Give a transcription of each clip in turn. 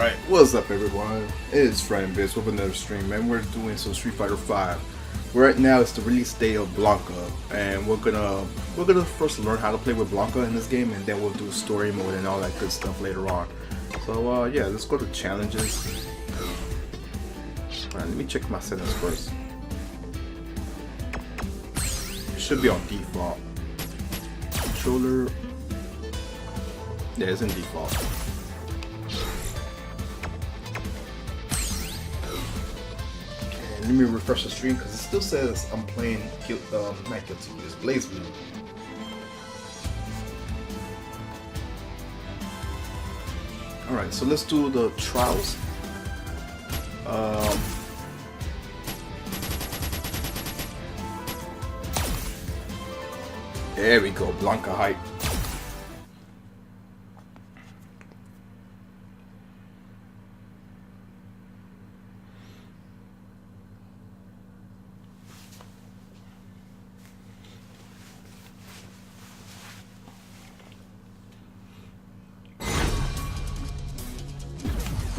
Alright, what's up everyone? It's Friday Biz with another stream, and we're doing some Street Fighter 5. Right now it's the release day of Blanka, and we're gonna first learn how to play with Blanka in this game, and then we'll do story mode and all that good stuff later on. So yeah, let's go to challenges. Alright, let me check my settings first. It should be on default. Controller. Yeah, it's in default. Let me refresh the stream because it still says I'm playing not Guilty, it's Blaze Blue. Alright, so let's do the trials. There we go, Blanka hype.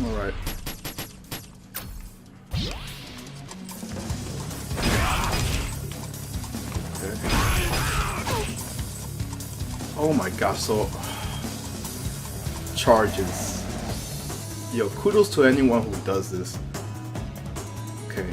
Alright. Okay. Oh my gosh, so charges. Yo, kudos to anyone who does this. Okay.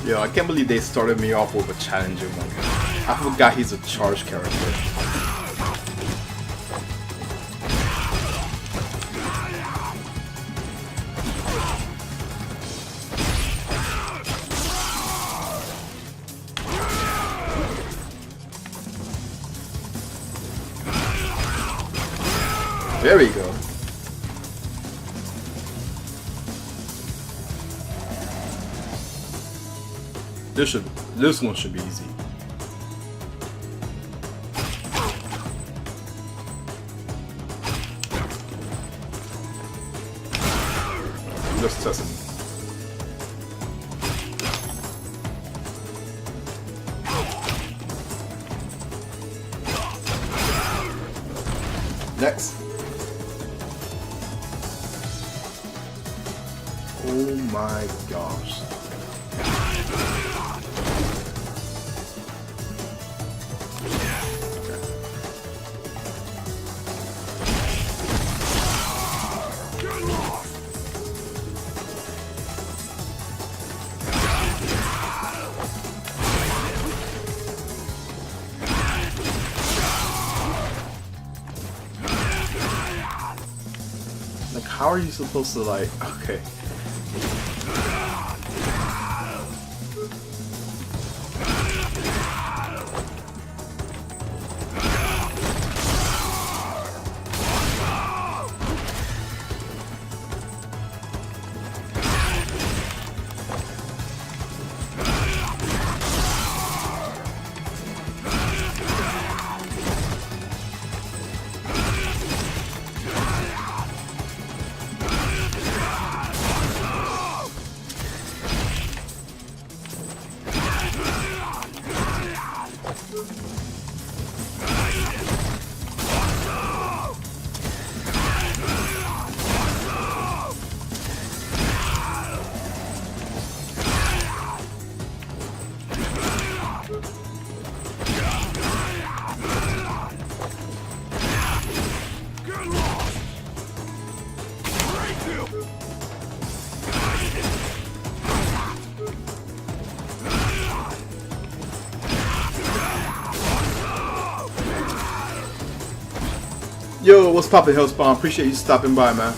Yo, I can't believe they started me off with a challenger one. I forgot he's a charge character. There we go. This one should be easy. Just testing. Next. Oh my gosh. Like, how are you supposed to, like, okay. Yo, what's poppin', Hellspawn? Appreciate you stopping by, man.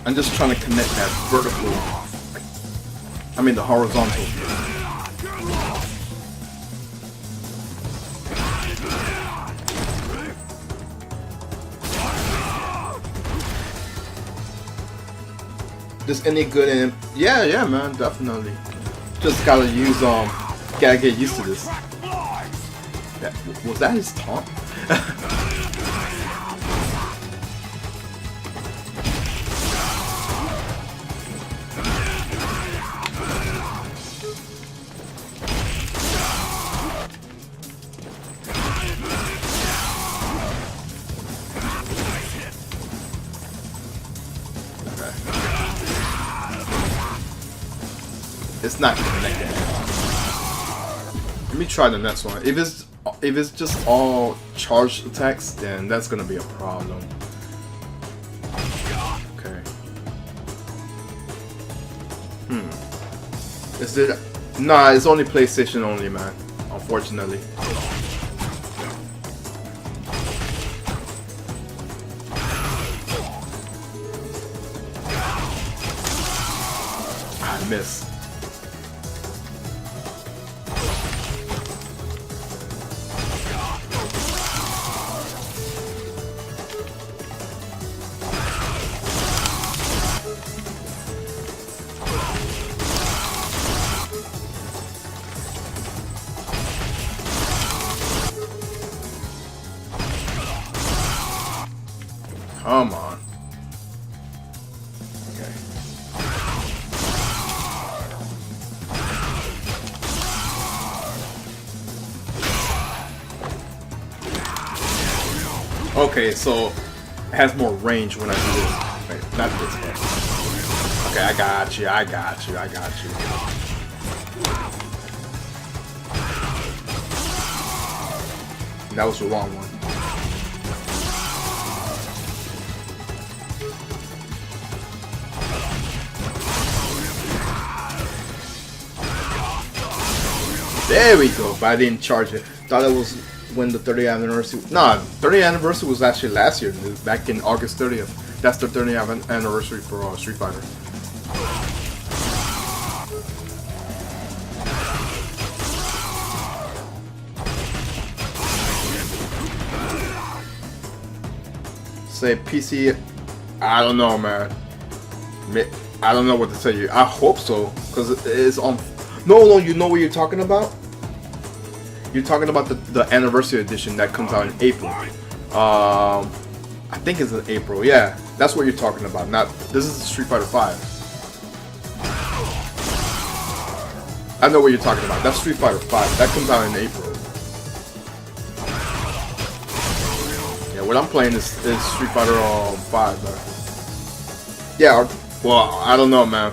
I'm just trying to connect that vertical, I mean the horizontal. This any good in? Yeah, man, definitely. Just gotta use gotta get used to this. Yeah, was that his taunt? It's not connected. Let me try the next one. If it's just all charged attacks, then that's gonna be a problem. Okay. Is it? Nah, it's only PlayStation only, man. Unfortunately. I missed. Come on. Okay. Okay, so it has more range when I do this. Wait, not this one. Okay, I got you. That was the wrong one. There we go, but I didn't charge it. Thought it was when the 30th anniversary. Nah, 30th anniversary was actually last year, back in August 30th. That's the 30th anniversary for Street Fighter. Say PC, I don't know, man. I don't know what to tell you. I hope so, because it's on. No, you know what you're talking about? You're talking about the anniversary edition that comes out in April. I think it's in April. Yeah, that's what you're talking about. Not this is Street Fighter 5. I know what you're talking about. That's Street Fighter 5. That comes out in April. Yeah, what I'm playing is Street Fighter 5. Yeah, well, I don't know, man.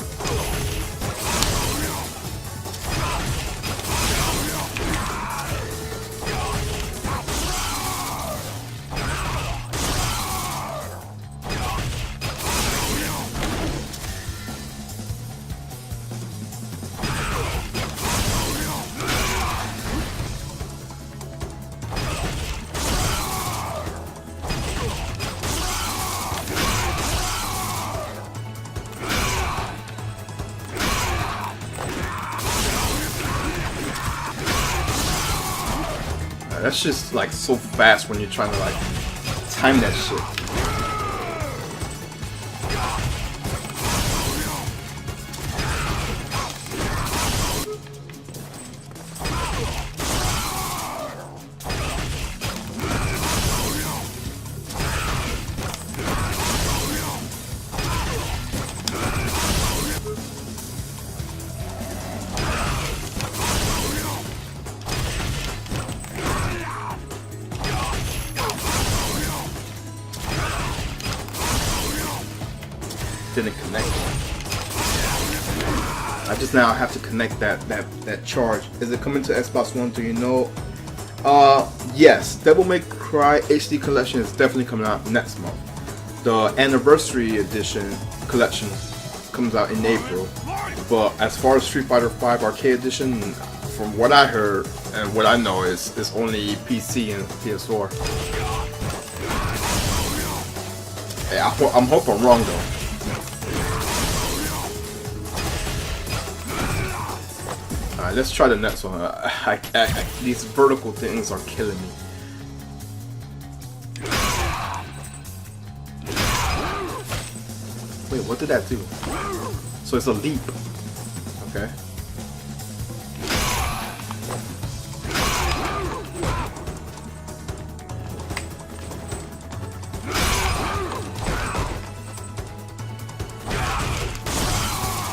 That's just like so fast when you're trying to like time that shit. didn't connect. I just now have to connect that charge. Is it coming to Xbox One? Do you know? Yes, Devil May Cry HD Collection is definitely coming out next month. The Anniversary Edition collection comes out in April. But as far as Street Fighter V Arcade Edition, from what I heard and what I know, is it's only PC and PS4. Hey, I'm hoping I'm wrong though. Alright, let's try the next one. These vertical things are killing me. Wait, what did that do? So it's a leap. Okay.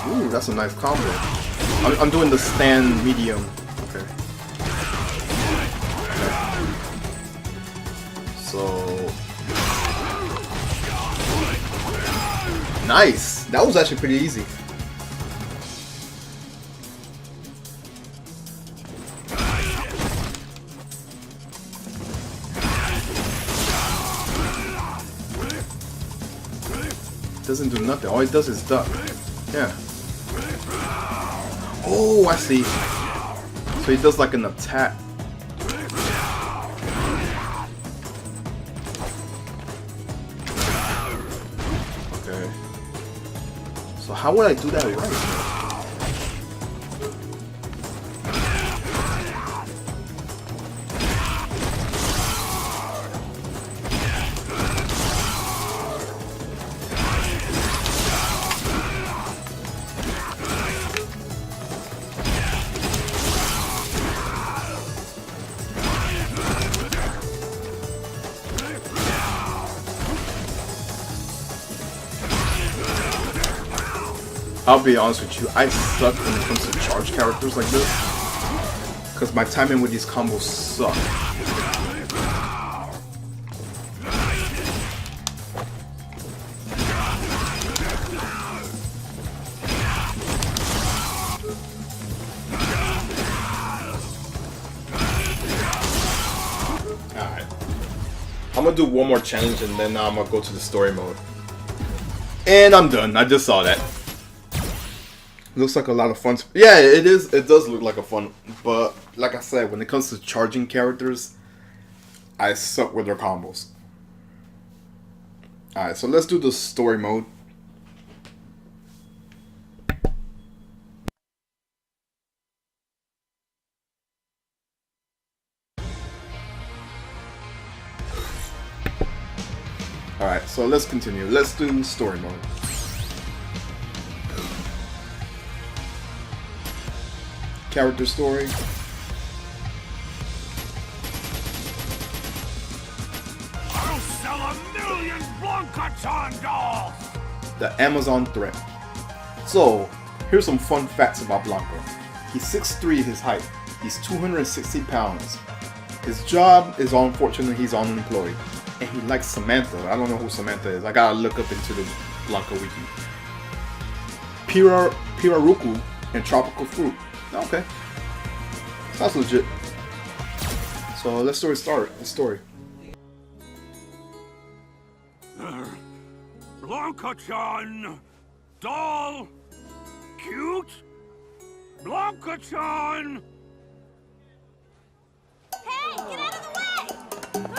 Ooh, that's a nice combo. I'm doing the stand medium. Okay. So nice. That was actually pretty easy. Doesn't do nothing. All it does is duck. Yeah. Oh, I see. So he does like an attack. Okay. So how would I do that right? I'll be honest with you, I suck when it comes to charge characters like this. Because my timing with these combos suck. Alright. I'm gonna do one more challenge and then I'm gonna go to the story mode. And I'm done. I just saw that. Looks like a lot of fun. Yeah, it is. It does look like a fun. But like I said, when it comes to charging characters, I suck with their combos. Alright, so let's do the story mode. Alright, so let's continue. Let's do story mode. Character story. I'll sell 1,000,000 Blanka dolls! The Amazon threat. So, here's some fun facts about Blanka. He's 6'3" his height. He's 260 pounds. His job is, unfortunately, he's unemployed. And he likes Samantha. I don't know who Samantha is. I gotta look up into the Blanka wiki. Piraruku and tropical fruit. Okay. That's legit. So let's start the story. Blanka-chan! Doll! Cute? Blanka-chan! Hey, get out of the way!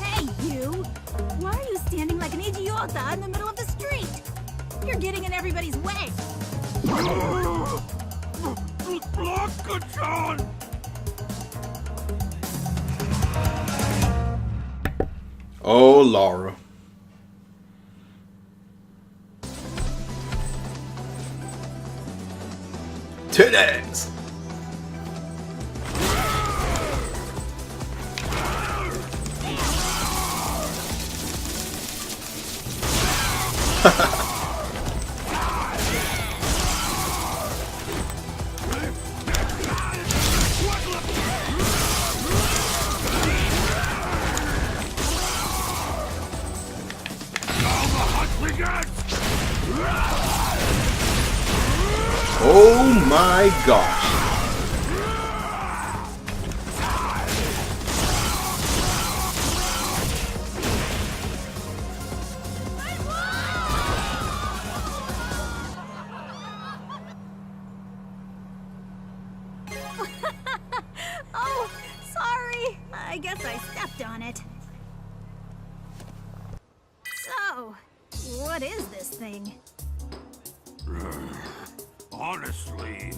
Hey, you! Why are you standing like an idiota in the middle of the street? You're getting in everybody's way! Blanka-chan! Oh, Laura. Titties! my gosh. Oh, sorry. I guess I stepped on it. So, what is this thing? Honestly,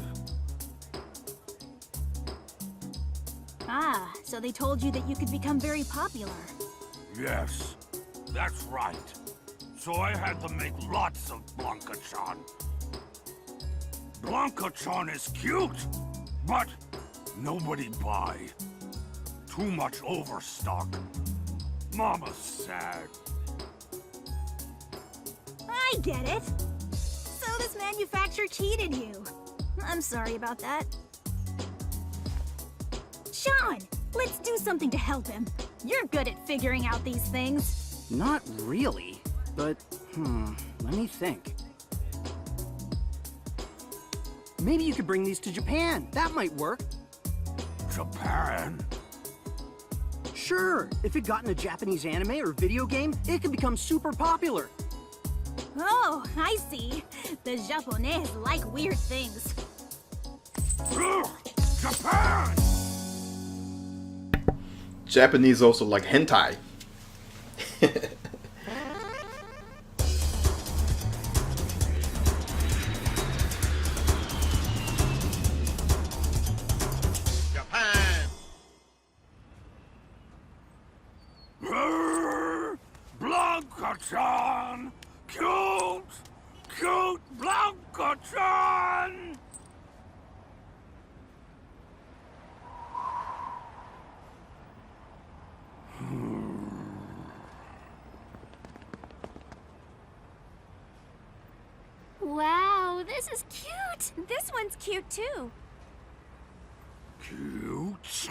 Ah, so they told you that you could become very popular. yes, that's right. So I had to make lots of Blanka-chan. Blanka-chan is cute, but nobody buy. Too much overstock. Mama's sad. I get it. So this manufacturer cheated you. I'm sorry about that. Sean, let's do something to help him. You're good at figuring out these things. Not really, but, let me think. Maybe you could bring these to Japan. That might work. Japan? Sure, if it got in a Japanese anime or video game, it could become super popular. Oh, I see. The Japonais like weird things. Ugh, Japan! Japanese also like hentai. Blanka-chan! Cute! Cute Blanka-chan! Wow, this is cute. This one's cute too. Cute?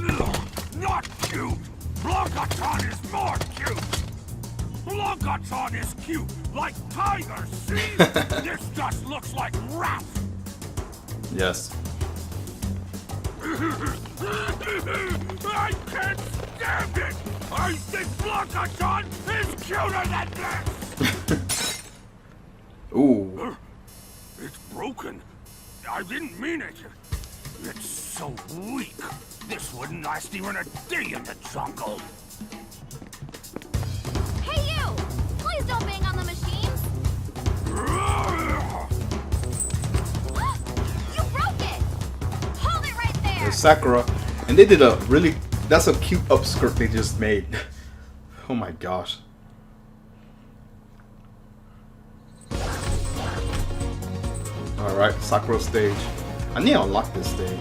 Ugh, not cute! Blanka-chan is more cute! Blanka-chan is cute, like tigers, see? This just looks like rats! Yes. I can't stand it! I think Blanka-chan is cuter than this! Ooh. It's broken. I didn't mean it. It's so weak. This wouldn't last even a day in the jungle. Hey you! Please don't bang on the machines. You broke it! Hold it right there! There's Sakura. And they did a really... That's a cute upskirt they just made. Oh my gosh. Alright, Sakura stage. I need to unlock this stage.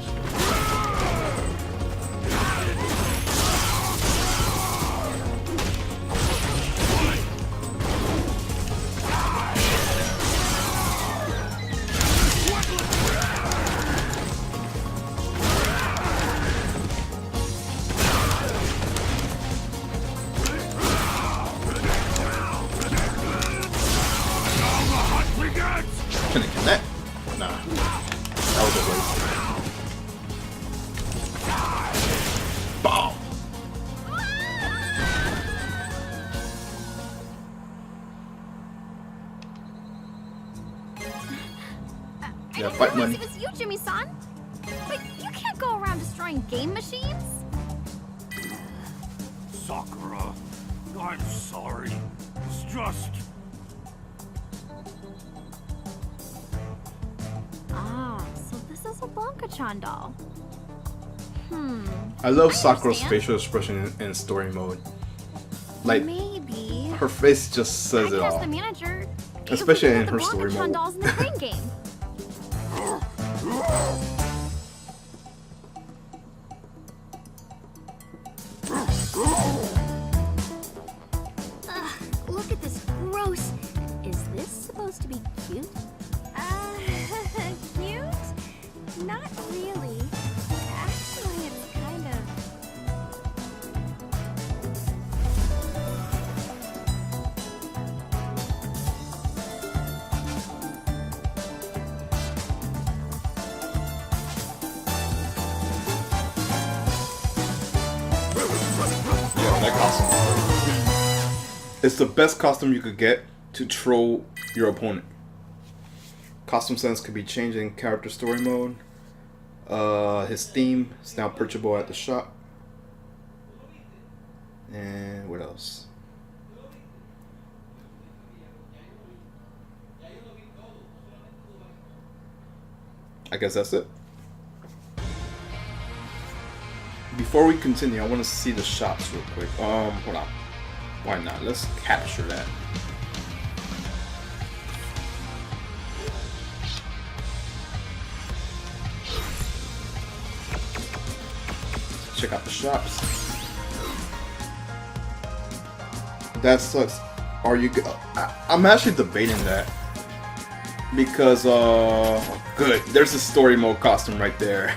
Can it connect? Nah. That was a waste. Bomb! Yeah, fight money. It was you, Jimmy-san. But you can't go around destroying game machines. Sakura, I'm sorry. It's just... Ah, so this is a Blanka-chan doll. I love I Sakura's understand. facial expression in story mode. Like, Maybe. her face just says it I asked all. the manager. Especially if we in could her put the story Blanka-chan mode. dolls in the crane game. Ugh, look at this gross. Is this supposed to be cute? Cute? Not really. Actually, it's kind of... that costume. It's the best costume you could get to troll your opponent. Costume sense could be changed in character story mode. His theme is now purchasable at the shop. And what else? I guess that's it. Before we continue, I want to see the shops real quick. Hold on. Why not? Let's capture that. Check out the shops. That sucks. Are you? I'm actually debating that because good. There's a story mode costume right there.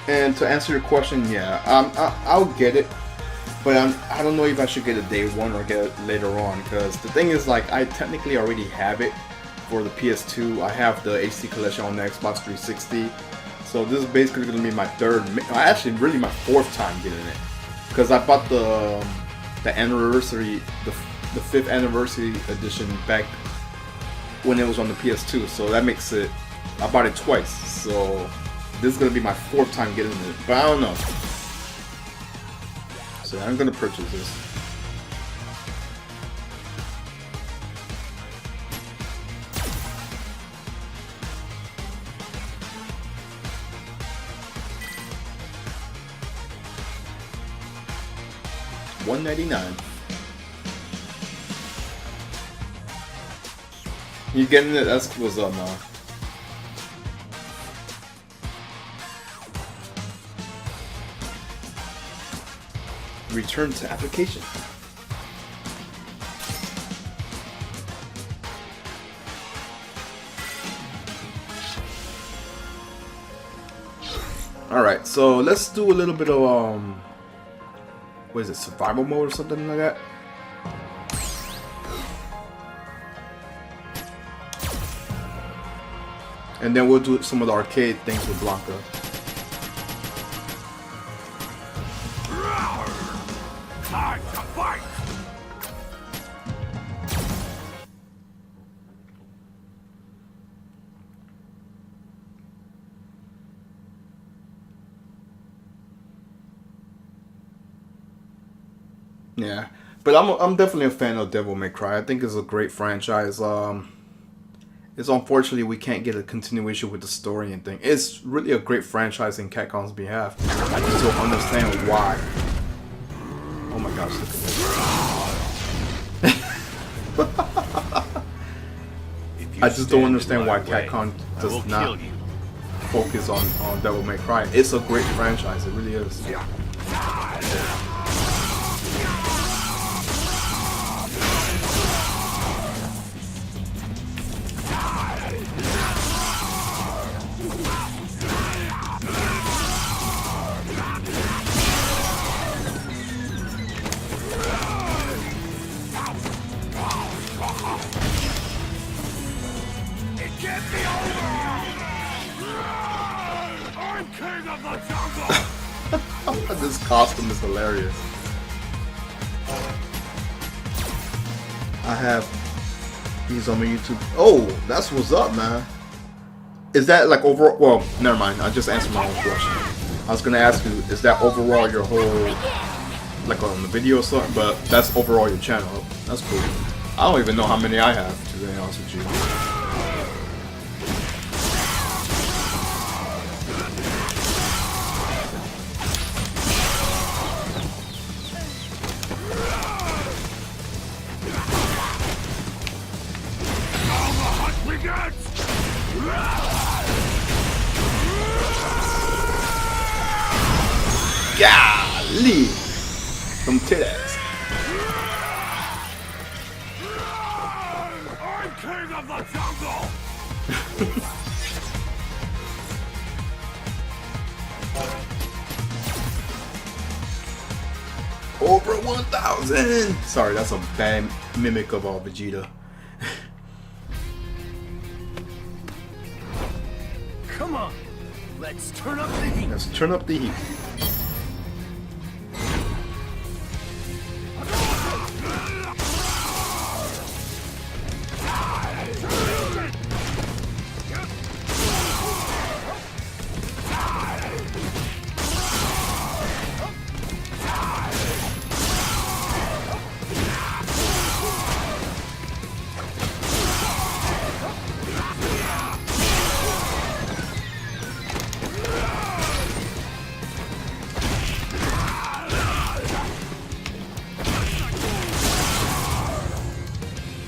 And to answer your question, yeah, I'll get it, but I don't know if I should get it day one or get it later on, because the thing is, like, I technically already have it for the PS2. I have the HD collection on the Xbox 360, so this is basically going to be my actually really my fourth time getting it, because I bought the anniversary, the 5th anniversary edition back when it was on the PS2, so that makes it, I bought it twice, so this is going to be my fourth time getting it, but I don't know. So I'm going to purchase this. $199. You getting it? That's what's up, man. Return to application. Alright, so let's do a little bit of what is it, survival mode or something like that? And then we'll do some of the arcade things with Blanka. Time to fight! Yeah, but I'm definitely a fan of Devil May Cry. I think it's a great franchise. It's unfortunately we can't get a continuation with the story and thing. It's really a great franchise in Capcom's behalf. I just don't understand why. Oh my gosh, look at this. I just don't understand why Capcom does not focus on Devil May Cry. It's a great franchise, it really is. This costume is hilarious. I have these on my YouTube. Oh, that's what's up, man. Is that like overall? Well, never mind. I just answered my own question. I was gonna ask you, is that overall your whole, like on the video or something? But that's overall your channel. That's cool. I don't even know how many I have, to be honest with you. Golly! Some titties. I'm king of the jungle! Cobra! 1000! Sorry, that's a bad mimic of Vegeta. Come on, let's turn up the heat. Let's turn up the heat.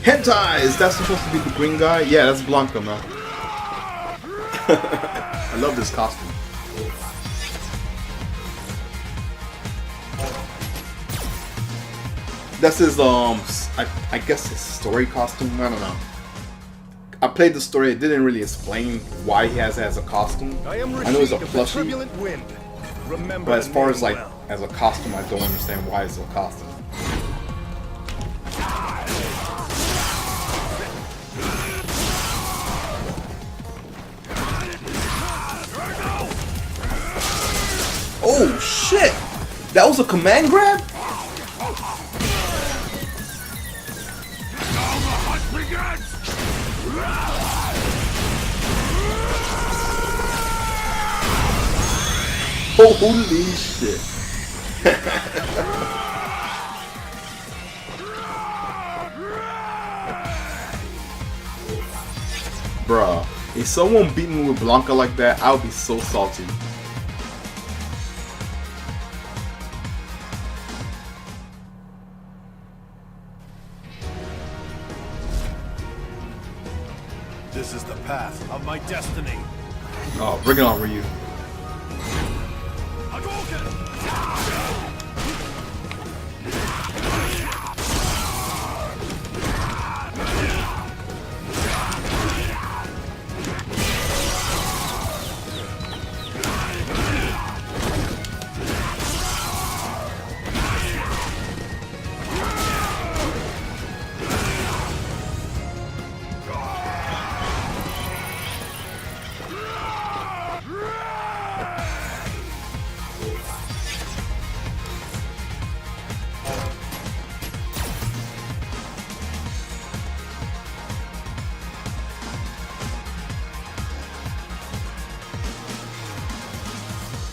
Hentai! Is that supposed to be the green guy? Yeah, that's Blanka, man. I love this costume. That's his, I guess his story costume? I don't know. I played the story, it didn't really explain why he has it as a costume. I know it's a plushie, but as far as like, as a costume, I don't understand why it's a costume. Oh shit! That was a command grab? Holy shit. Bruh, if someone beat me with Blanka like that, I would be so salty. This is the path of my destiny. Oh, bring it on, Ryu.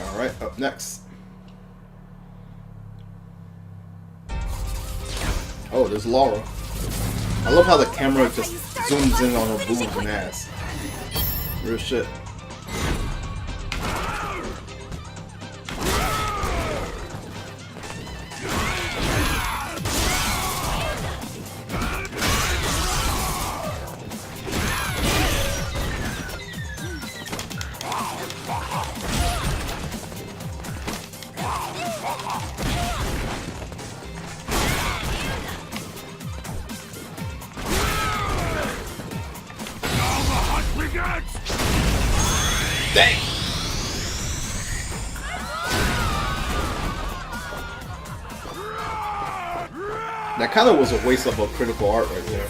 Alright, up next. Oh, there's Laura. I love how the camera just zooms in on her boobs and ass. Real shit. Dang! That kind of was a waste of a critical art right there.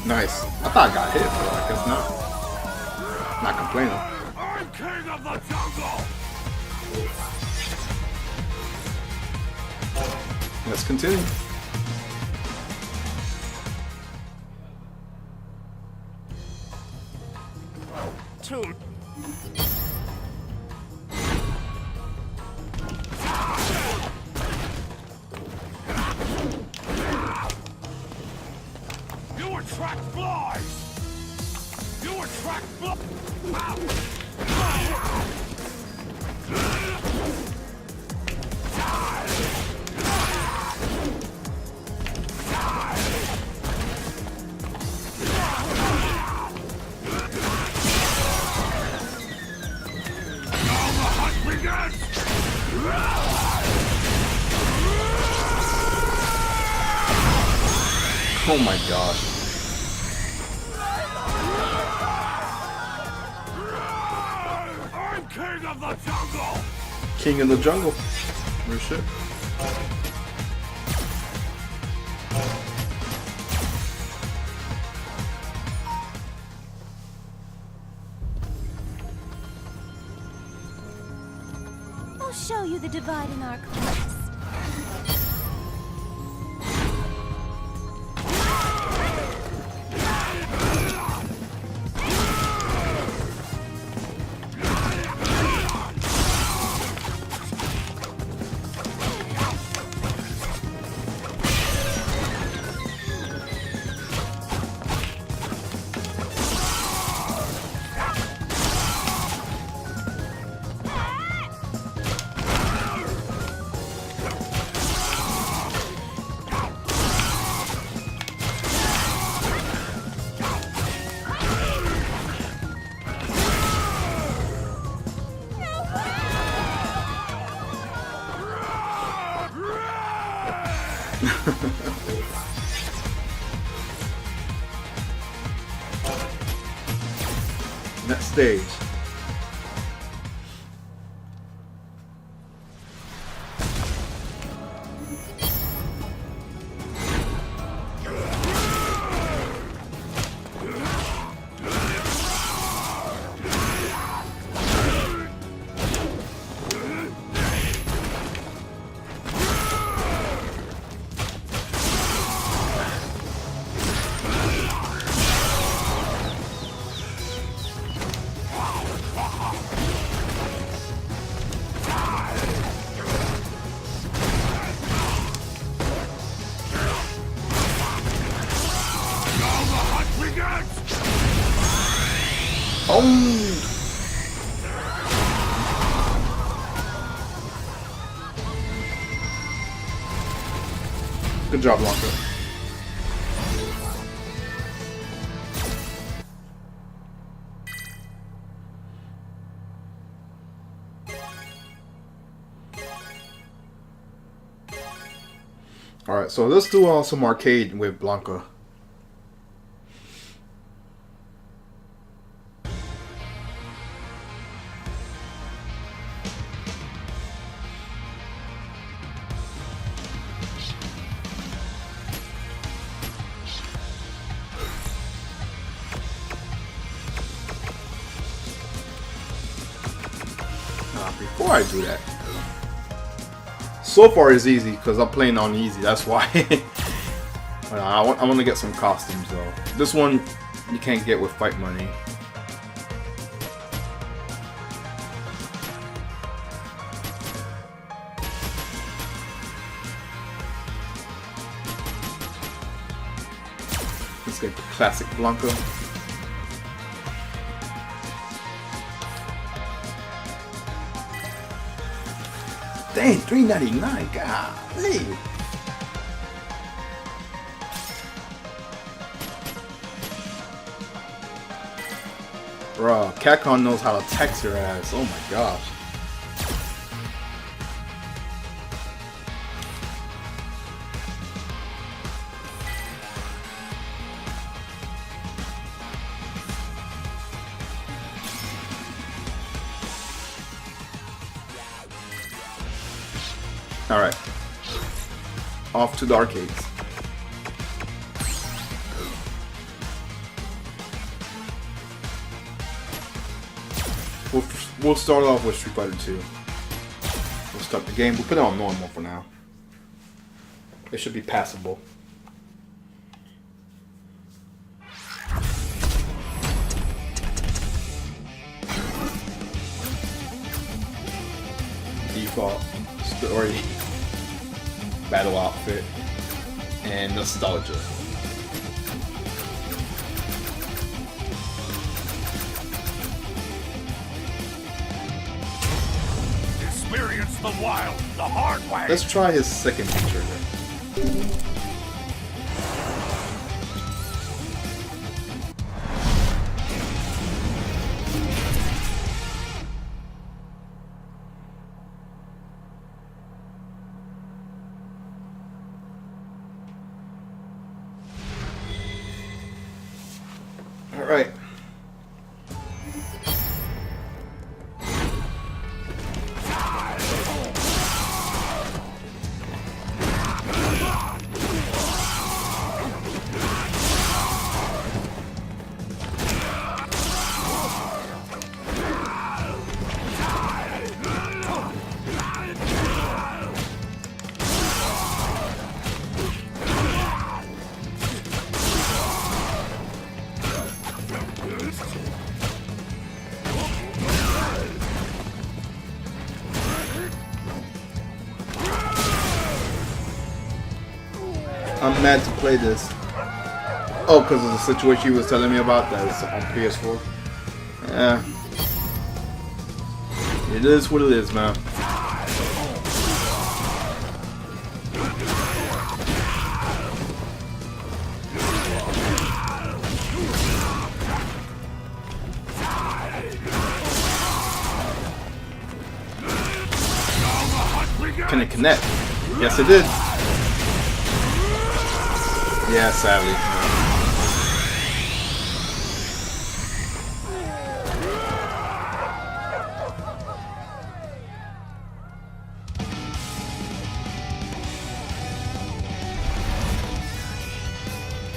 Nice. I thought I got hit, but I guess not. Not complaining. I'm king of the jungle. Let's continue. Two. Oh my gosh. I'm king of the jungle! King in the jungle. Real shit. I'll show you the divide in our class. Next stage. Oh! Good job, Blanka. Alright, so let's do some arcade with Blanka. Before I do that, so far it's easy because I'm playing on easy. That's why. I want to get some costumes though. This one you can't get with fight money. Let's get the classic Blanka. Dang, $3.99, golly. Bruh, Capcom knows how to text your ass. Oh my gosh. Alright. Off to the arcades. We'll start off with Street Fighter 2. We'll start the game. We'll put it on normal for now. It should be passable. Default story, battle outfit, and nostalgia. Experience the wild, the hard way. Let's try his second feature then. I'm mad to play this. Oh, because of the situation he was telling me about that is on PS4. Yeah. It is what it is, man. Can it connect? Yes, it did. Yeah, sadly.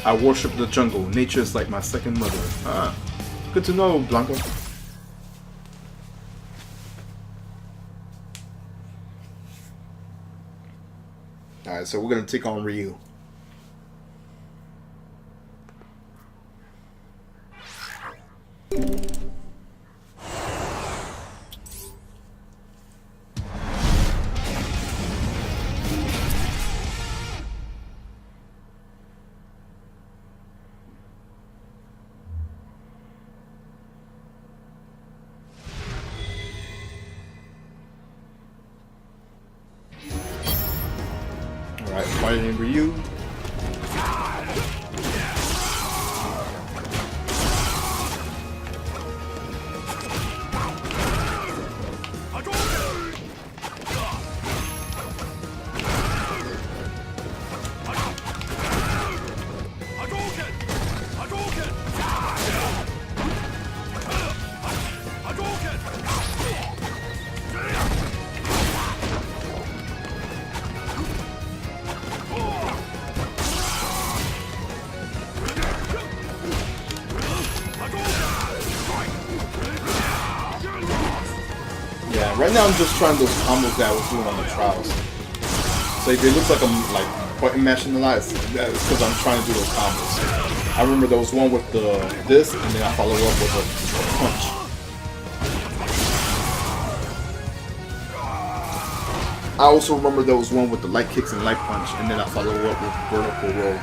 I worship the jungle. Nature is like my second mother. Ah, good to know, Blanka. Alright, so we're gonna take on Ryu. Alright, fighting Ryu. Yeah, right now I'm just trying those combos that I was doing on the trials. So if it looks like I'm like button mashing a lot, it's because I'm trying to do those combos. I remember there was one with this, and then I follow up with a punch. I also remember there was one with the light kicks and light punch, and then I follow up with vertical roll.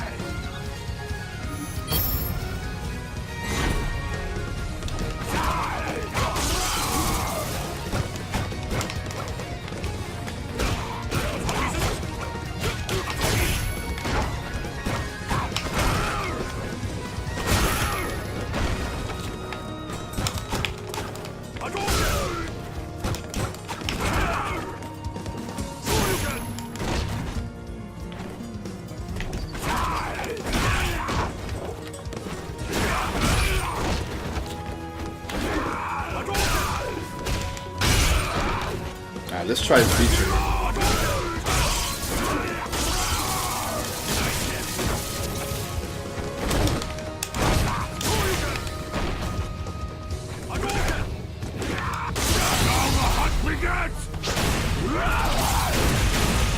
Alright, let's try this feature.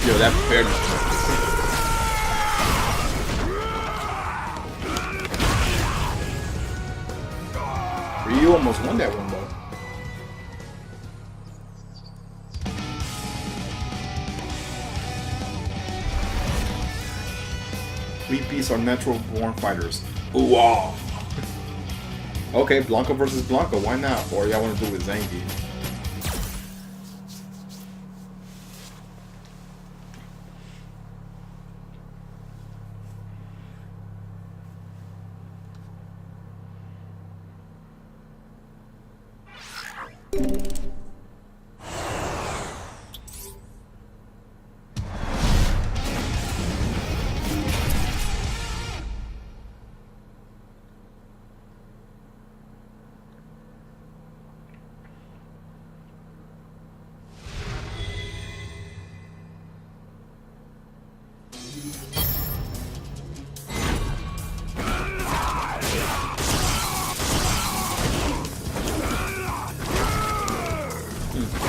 Yo, that prepared me. Ryu almost won that one though. Three beasts are natural born fighters. Ooh, wow. Okay, Blanka versus Blanka, why not? Or y'all want to do it with Zangief?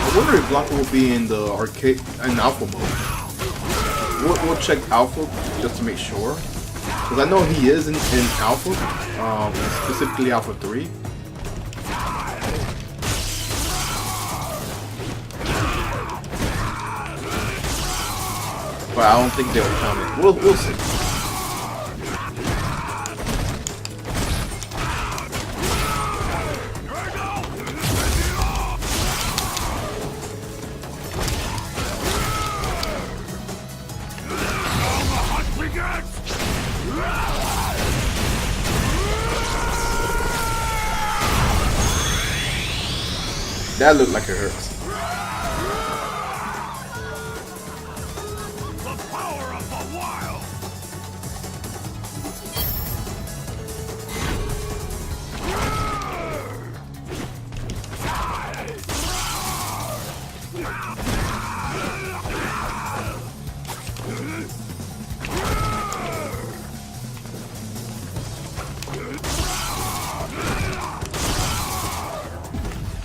I wonder if Blanka will be in the arcade in alpha mode. We'll check alpha just to make sure, because I know he is in alpha, specifically alpha 3. But I don't think they'll count it. We'll see. That looked like it hurts. The power of the wild.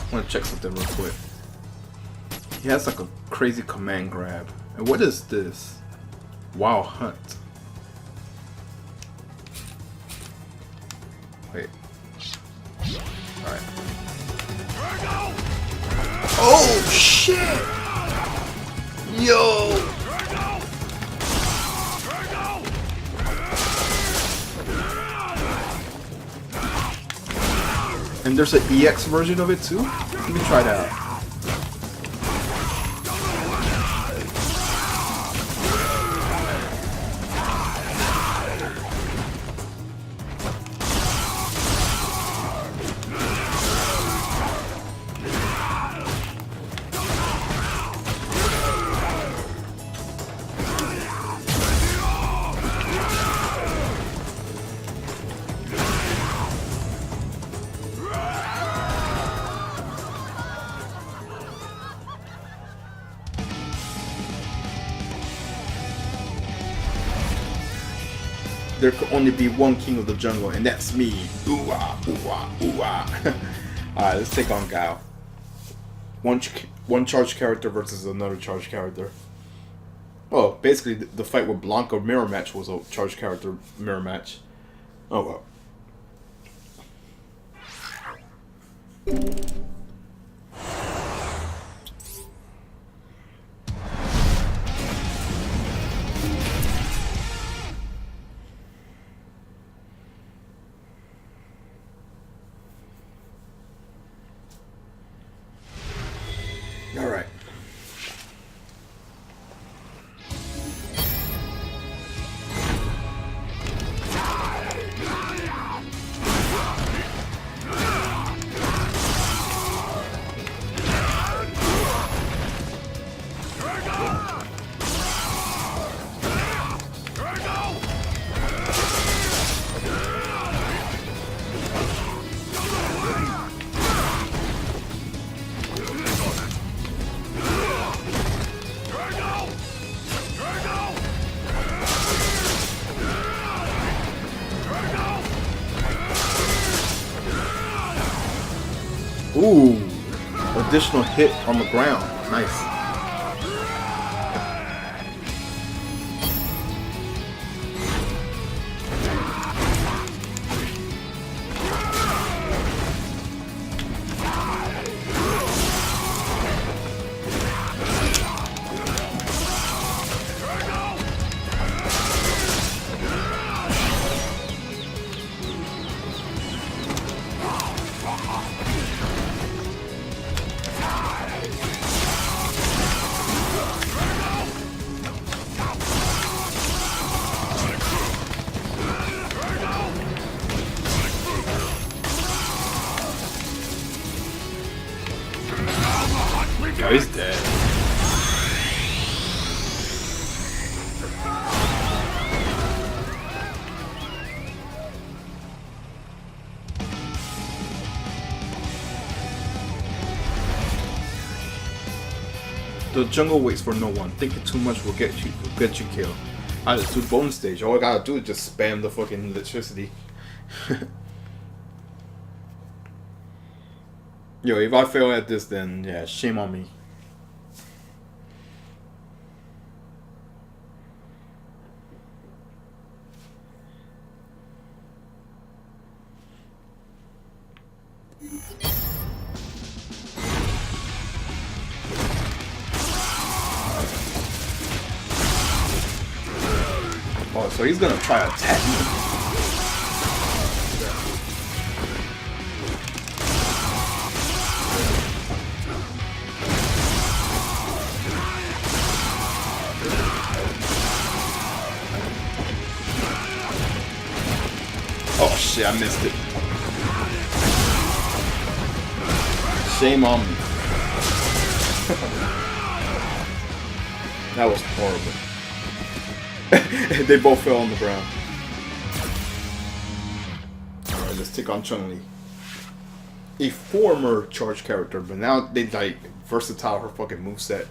I want to check something real quick. He has like a crazy command grab. And what is this? Wild Hunt. Wait. Alright. Oh shit! Yo! And there's an EX version of it too? Let me try that out. There could only be one king of the jungle, and that's me. Ooh ah, ooh ah, ooh ah. Alright, let's take on Gao. One charged character versus another charged character. Oh, basically the fight with Blanka mirror match was a charged character mirror match. Oh well. Alright. Ooh, additional hit on the ground. Nice. Oh, he's dead. The jungle waits for no one. Thinking too much will get you killed. I just do bonus stage. All I gotta do is just spam the fucking electricity. Yo, if I fail at this, then yeah, shame on me. Oh, so he's gonna try to attack me. Oh shit, I missed it. Shame on me. That was horrible. They both fell on the ground. Alright, let's take on Chun-Li. A former charge character, but now they like versatile her fucking moveset.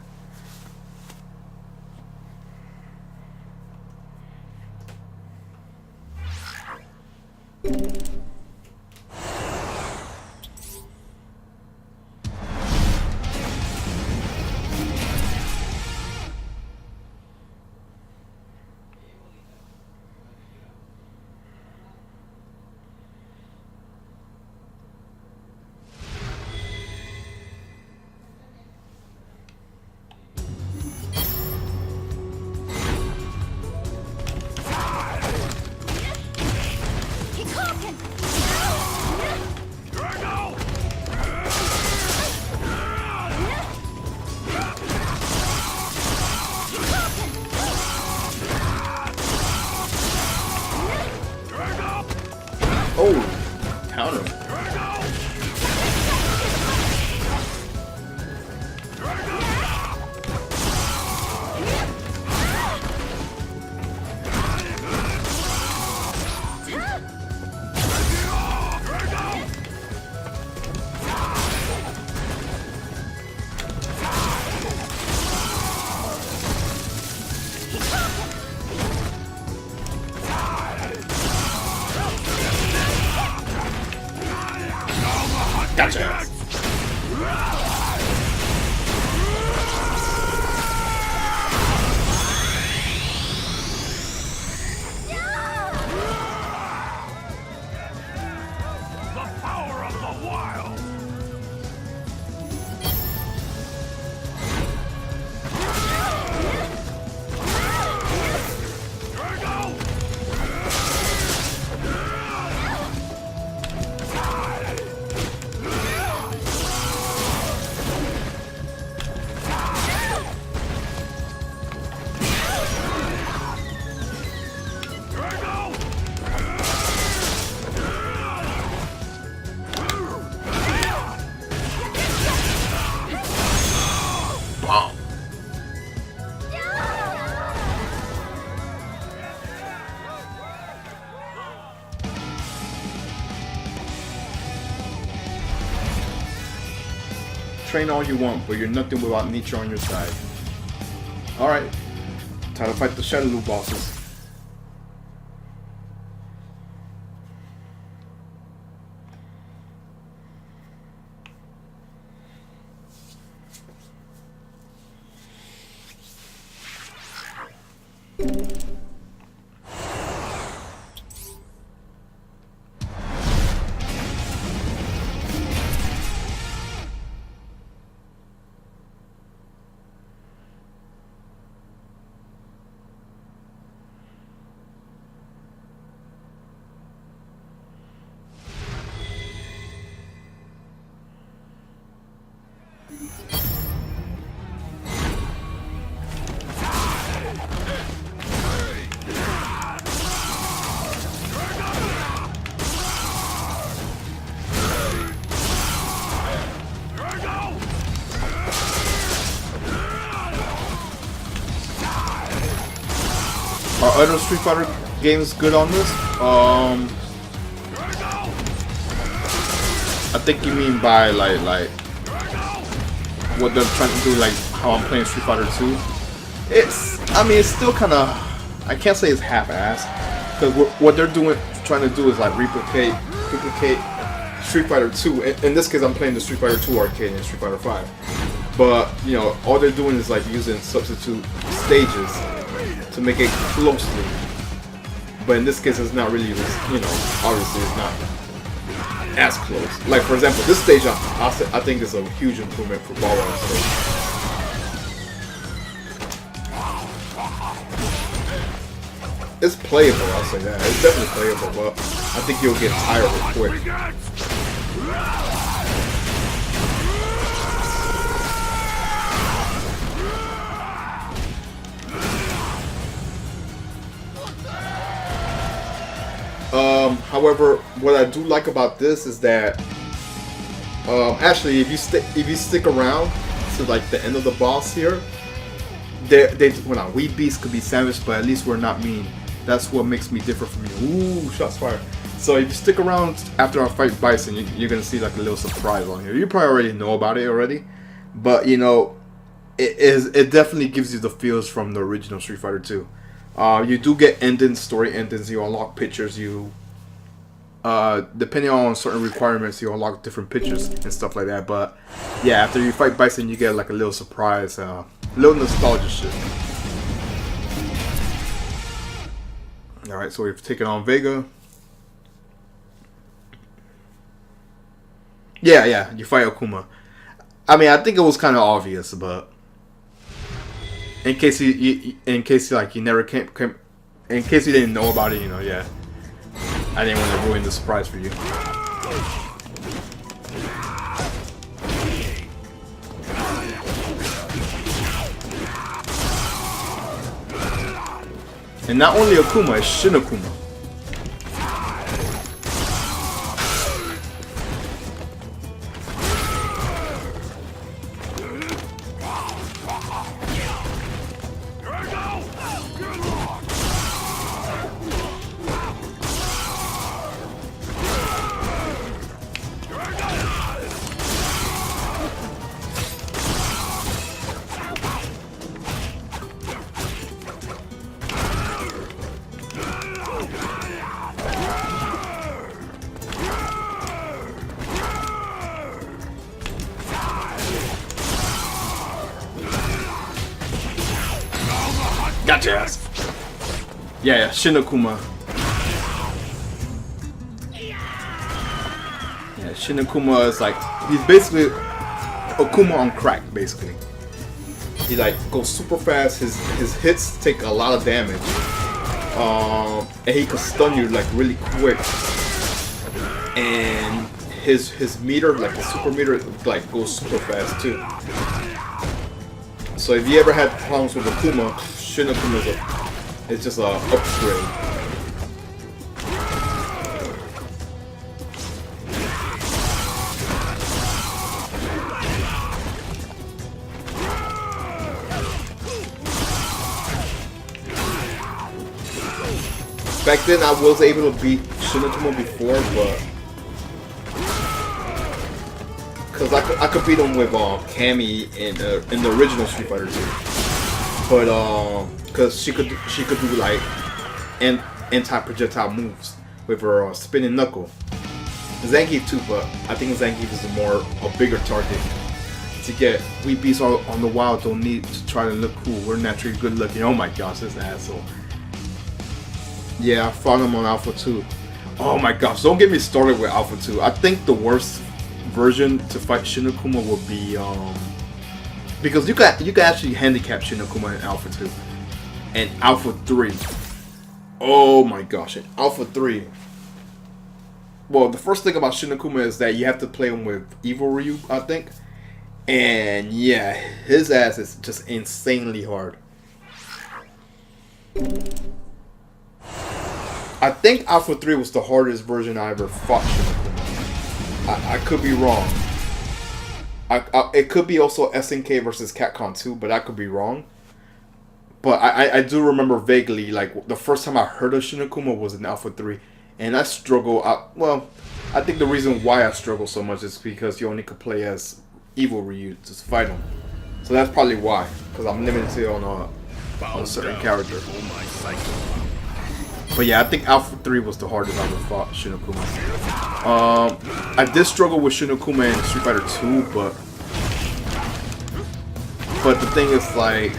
Oh, counter. Gotcha. The power of the wild! Wow. Train all you want, but you're nothing without nature on your side. Alright, time to fight the Shadaloo bosses. Are other Street Fighter games good on this? I think you mean by like what they're trying to do, like how I'm playing Street Fighter 2. I mean, it's still kind of, I can't say it's half-assed, because what they're trying to do is like duplicate Street Fighter 2. In this case, I'm playing the Street Fighter 2 arcade and Street Fighter 5. But you know, all they're doing is like using substitute stages to make it closely. But in this case, it's not really, you know, obviously it's not as close. Like for example, this stage I think is a huge improvement for Balrog stage. It's playable, I'll say that. It's definitely playable, but I think you'll get tired of it quick. However, what I do like about this is that actually, if you stick around to like the end of the boss here, well, not we beasts could be savage, but at least we're not mean. That's what makes me different from you. Ooh, shots fired. So if you stick around after I fight Bison, you're gonna see like a little surprise on here. You probably already know about it already, but you know, it definitely gives you the feels from the original Street Fighter 2. You do get endings, story endings. You unlock pictures. You depending on certain requirements, you unlock different pictures and stuff like that. But yeah, after you fight Bison, you get like a little surprise, little nostalgia shit. All right, so we've taken on Vega. Yeah, you fight Akuma. I mean, I think it was kind of obvious, but in case you like you never came, in case you didn't know about it, you know, yeah. I didn't want to ruin the surprise for you. And not only Akuma, it's Shin Akuma. Gotcha ass. Yeah, Shin Akuma. Yeah, Shin Akuma is like, he's basically Akuma on crack, basically. He like goes super fast, his hits take a lot of damage. And he can stun you like really quick. And his meter, like the super meter, like goes super fast too. So if you ever had problems with Akuma, Shin Akuma is just a upgrade. Back then I was able to beat Shin Akuma before, but because I could beat him with Cammy in the original Street Fighter 2, but because she could do like anti-projectile moves with her spinning knuckle. Zangief too, but I think Zangief is a bigger target to get. We beasts on the wild don't need to try to look cool. We're naturally good looking. Oh my gosh, this asshole. Yeah, I fought him on Alpha 2. Oh my gosh, don't get me started with Alpha 2. I think the worst version to fight Shin Akuma would be because you can actually handicap Shin Akuma in Alpha 2 and Alpha 3. Oh my gosh, in Alpha 3. Well, the first thing about Shin Akuma is that you have to play him with Evil Ryu, I think. And yeah, his ass is just insanely hard. I think Alpha 3 was the hardest version I ever fought Shin Akuma. I could be wrong. It could be also SNK versus Capcom 2, but I could be wrong. But I do remember vaguely, like, the first time I heard of Shin Akuma was in Alpha 3. And I struggle. Well, I think the reason why I struggle so much is because you only could play as Evil Ryu to fight him. So that's probably why. Because I'm limited on a certain character. But yeah, I think Alpha 3 was the hardest I ever fought Shin Akuma. I did struggle with Shin Akuma in Street Fighter 2, but the thing is like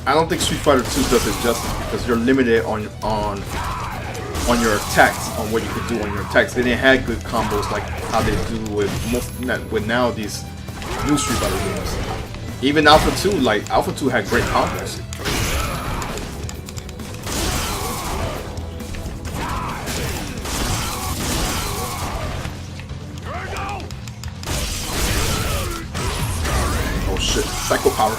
I don't think Street Fighter 2 does it justice because you're limited on your attacks, on what you can do on your attacks. They didn't have good combos like how they do with now these new Street Fighter games. Even Alpha 2, like Alpha 2 had great combos. Oh shit, Psycho Power.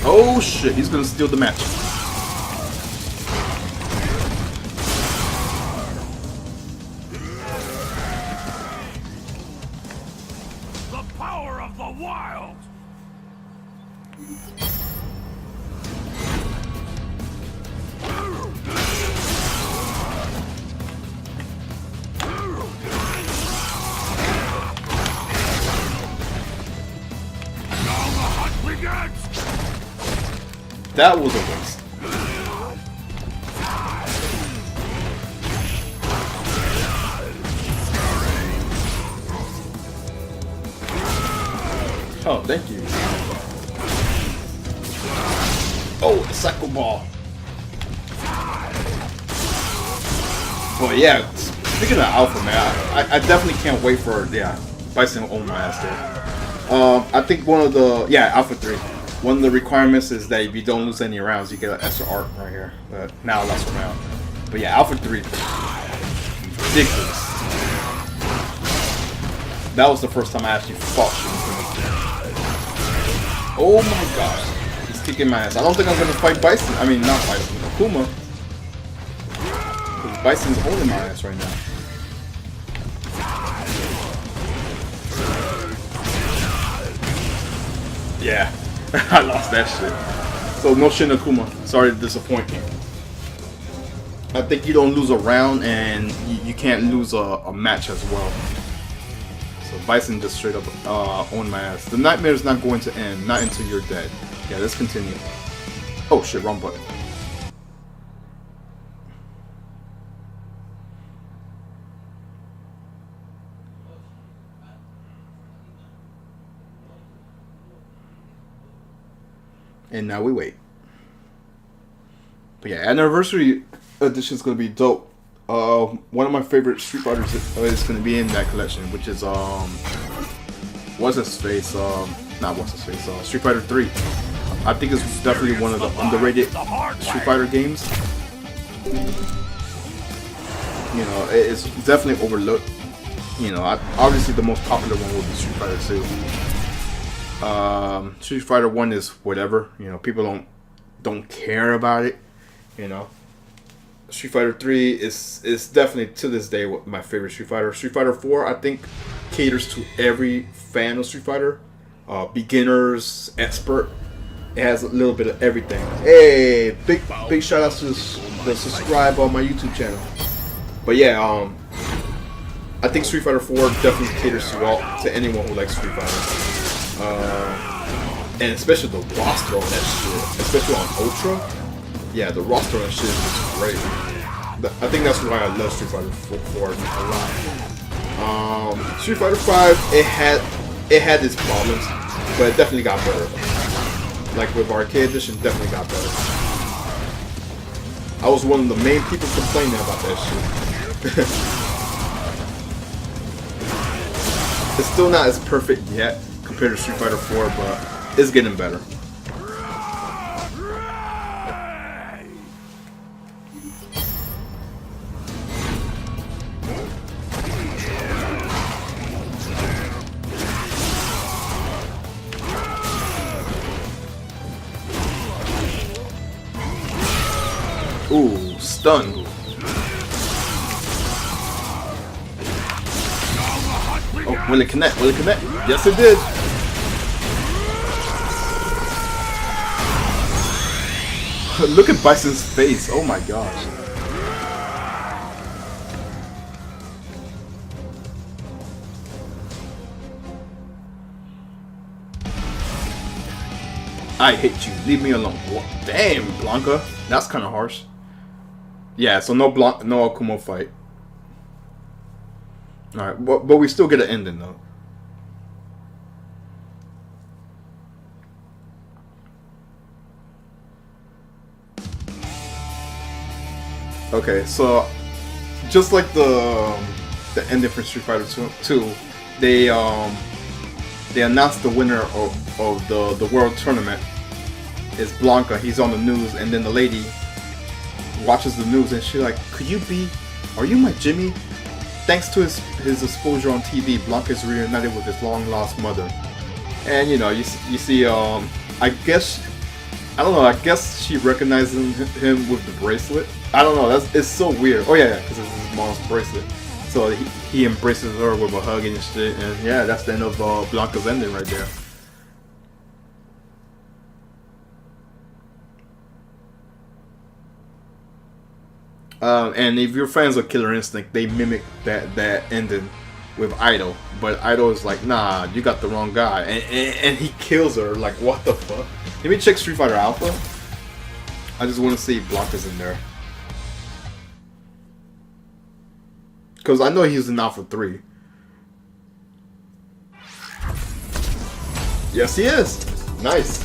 Oh shit, he's gonna steal the match. The power of the wild! That was a waste. Oh, thank you. Oh, the cycle ball. Well, yeah, speaking of Alpha, man, I definitely can't wait for, Bison to own my ass there. I think one of the, Alpha 3. One of the requirements is that if you don't lose any rounds, you get an extra art right here. But now last round. But yeah, Alpha 3. Ridiculous. That was the first time I actually fought him. Oh my gosh. He's kicking my ass. I don't think I'm going to fight Bison. I mean, not Bison. Akuma. Because Bison's holding my ass right now. Yeah. I lost that shit. So no Shin Akuma. Sorry to disappoint you. I think you don't lose a round and you can't lose a match as well. So Bison just straight up owned my ass. The nightmare is not going to end. Not until you're dead. Yeah, let's continue. Oh shit, wrong button. And now we wait. But yeah, anniversary edition is gonna be dope. One of my favorite Street Fighters is gonna be in that collection, which is what's his face? Not what's his face? Street Fighter 3. I think it's definitely one of the underrated Street Fighter games. You know, it's definitely overlooked. You know, obviously the most popular one will be Street Fighter 2. Street Fighter 1 is whatever, you know, people don't care about it, you know. Street Fighter 3 is definitely to this day my favorite Street Fighter. Street Fighter 4 I think caters to every fan of Street Fighter, beginners, expert. It has a little bit of everything. Hey, big shout outs to the subscribe on my YouTube channel. But yeah, I think Street Fighter 4 definitely caters to anyone who likes Street Fighter. And especially the roster on that shit, especially on Ultra. Yeah, the roster on that shit is great. I think that's why I love Street Fighter 4 a lot. Street Fighter 5, it had its problems, but it definitely got better. Like with Arcade Edition, definitely got better. I was one of the main people complaining about that shit. It's still not as perfect yet compared to Street Fighter 4, but it's getting better. Ooh, stun. Oh, will it connect? Will it connect? Yes, it did. Look at Bison's face. Oh my gosh. I hate you. Leave me alone. What? Damn, Blanka. That's kind of harsh. Yeah, so no Akuma fight. Alright, but we still get an ending though. Okay, so just like the ending for Street Fighter 2, they announced the winner of the world tournament is Blanka. He's on the news, and then the lady watches the news and she's like, are you my Jimmy? Thanks to his exposure on TV, Blanka is reunited with his long lost mother. And you know, you see I guess I don't know. I guess she recognizes him with the bracelet. I don't know. It's so weird. Oh yeah, because it's his mom's bracelet. So he embraces her with a hug and shit. And yeah, that's the end of Blanka's ending right there. And if you're fans of Killer Instinct, they mimic that ending with Idol, but Idol is like, nah, you got the wrong guy, and he kills her. Like, what the fuck? Let me check Street Fighter Alpha. I just want to see if Blanka's in there, because I know he's in Alpha 3. Yes, he is. Nice.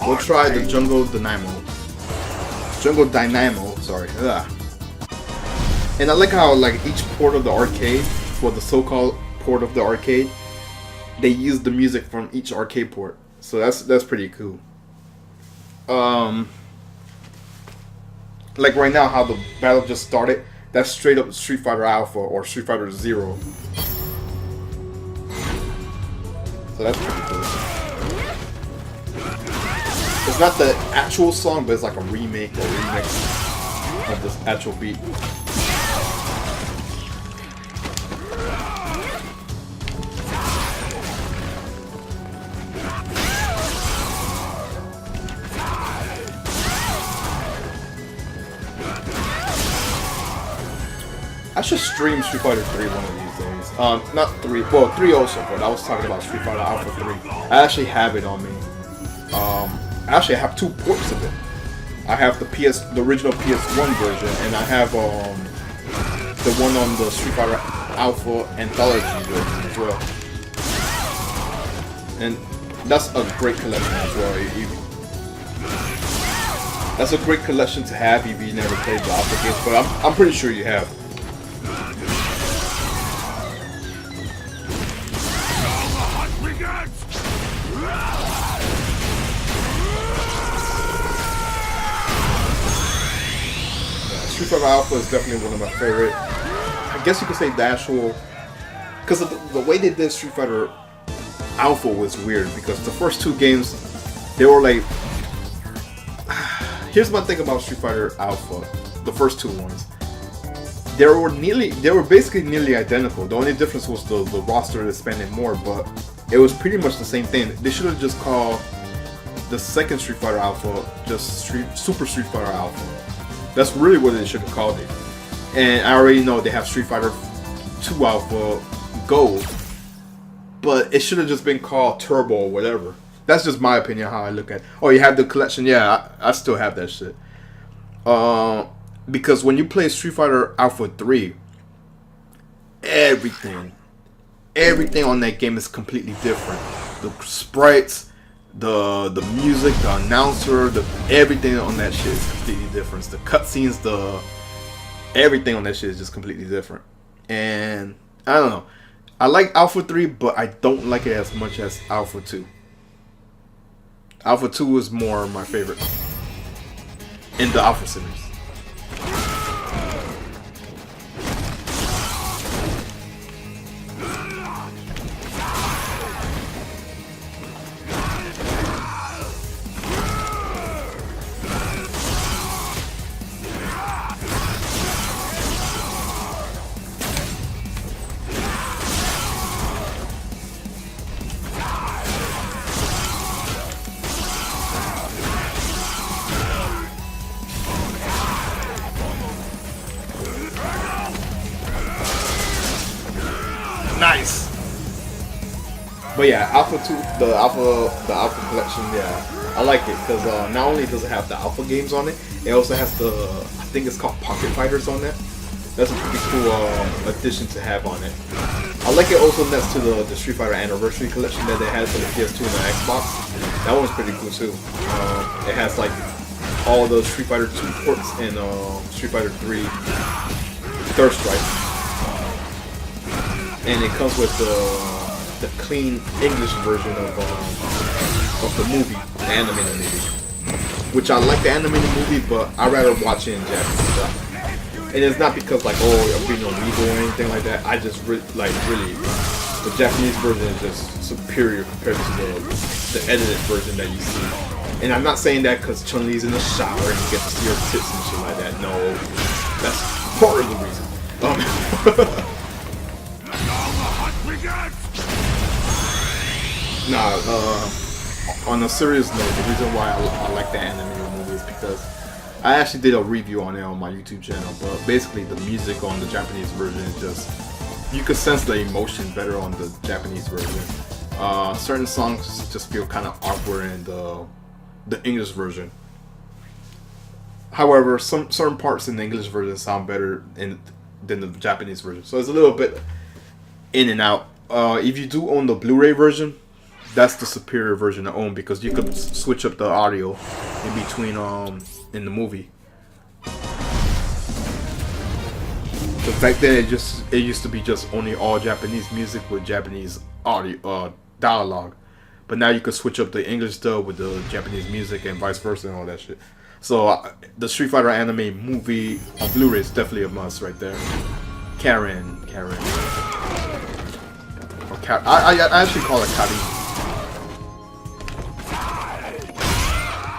We'll try the Jungle Dynamo. Sorry. Ugh. And I like how like each port of the arcade, well, the so-called port of the arcade, they use the music from each arcade port. So that's pretty cool. Like right now, how the battle just started. That's straight up Street Fighter Alpha or Street Fighter Zero. So that's pretty cool. It's not the actual song, but it's like a remake or remix of this actual beat. I should stream Street Fighter 3 one of these days. Not 3, well 3 also, but I was talking about Street Fighter Alpha 3. I actually have it on me. Actually, I have 2 ports of it. I have the original PS1 version, and I have the one on the Street Fighter Alpha Anthology version as well. And that's a great collection as well. That's a great collection to have if you never played the Alpha games, but I'm pretty sure you have. Street Fighter Alpha is definitely one of my favorite. I guess you could say the actual, because the way they did Street Fighter Alpha was weird, because the first 2 games, they were like, here's my thing about Street Fighter Alpha, the first 2 ones. They were basically nearly identical. The only difference was the roster expanded more, but it was pretty much the same thing. They should have just called the second Street Fighter Alpha just Super Street Fighter Alpha. That's really what they should have called it. And I already know they have Street Fighter 2 Alpha Gold, but it should have just been called Turbo or whatever. That's just my opinion how I look at it. Oh, you have the collection? Yeah, I still have that shit. Because when you play Street Fighter Alpha 3, everything on that game is completely different. The sprites, the music, the announcer, everything on that shit is completely different. The cutscenes, everything on that shit is just completely different. And I don't know. I like Alpha 3, but I don't like it as much as Alpha 2. Alpha 2 is more my favorite in the Alpha series. Nice. But yeah, Alpha 2, the Alpha collection, yeah, I like it because not only does it have the Alpha games on it, it also has I think it's called Pocket Fighters on it. That's a pretty cool addition to have on it. I like it also next to the Street Fighter Anniversary collection that they had for the PS2 and the Xbox. That one's pretty cool too. It has like all the Street Fighter 2 ports and Street Fighter 3 Third Strike. And it comes with the clean English version of the movie, the animated movie. which I like the anime in the movie, but I rather watch it in Japanese stuff. And it's not because like, oh, I'm being illegal or anything like that. I just really, the Japanese version is just superior compared to the edited version that you see. And I'm not saying that because Chun-Li's in the shower and you get to see her tits and shit like that. No, that's part of the reason. On a serious note, the reason why I like the anime movie is because I actually did a review on it on my YouTube channel, but basically the music on the Japanese version is just, you could sense the emotion better on the Japanese version. Certain songs just feel kind of awkward in the English version. However, some certain parts in the English version sound better than the Japanese version. So it's a little bit in and out. If you do own the Blu-ray version, that's the superior version to own because you could switch up the audio in between in the movie. The fact that it used to be just only all Japanese music with Japanese audio dialogue, but now you could switch up the English dub with the Japanese music and vice versa and all that shit. So the Street Fighter anime movie on Blu-ray is definitely a must right there. Karen. Or I actually call her Karin.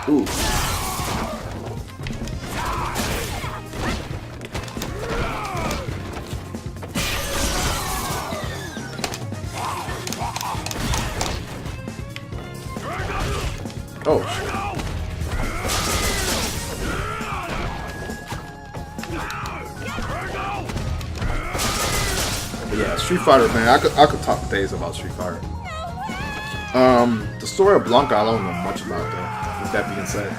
Ooh. Oh shit. But yeah, Street Fighter, man, I could talk days about Street Fighter. The story of Blanka, I don't know much about that. With that being said,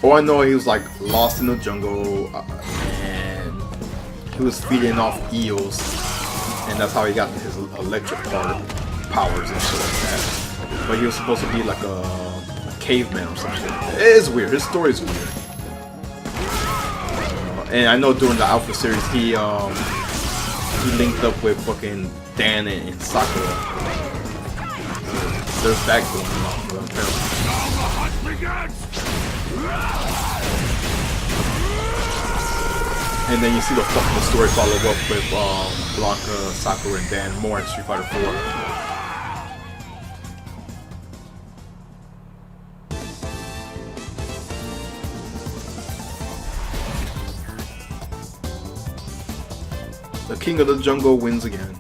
all I know, he was like lost in the jungle, and he was feeding off eels, and that's how he got his electric powers and shit like that. But he was supposed to be like a caveman or some shit. It is weird. His story is weird. And I know during the Alpha series, he linked up with fucking Dan and Sakura. There's that going on, apparently. And then you see the story follow up with Blanka, Sakura, and Dan more in Street Fighter 4. The King of the Jungle wins again.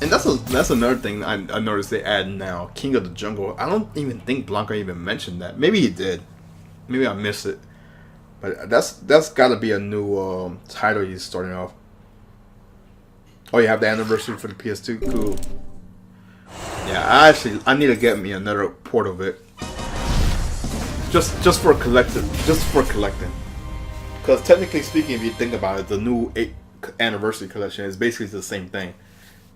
And that's another thing I noticed they add now. King of the Jungle. I don't even think Blanka even mentioned that. Maybe he did. Maybe I missed it. But that's got to be a new title he's starting off. Oh, you have the anniversary for the PS2? Cool. Yeah, I need to get me another port of it. Just for collecting. Because technically speaking, if you think about it, the new 8th anniversary collection is basically the same thing.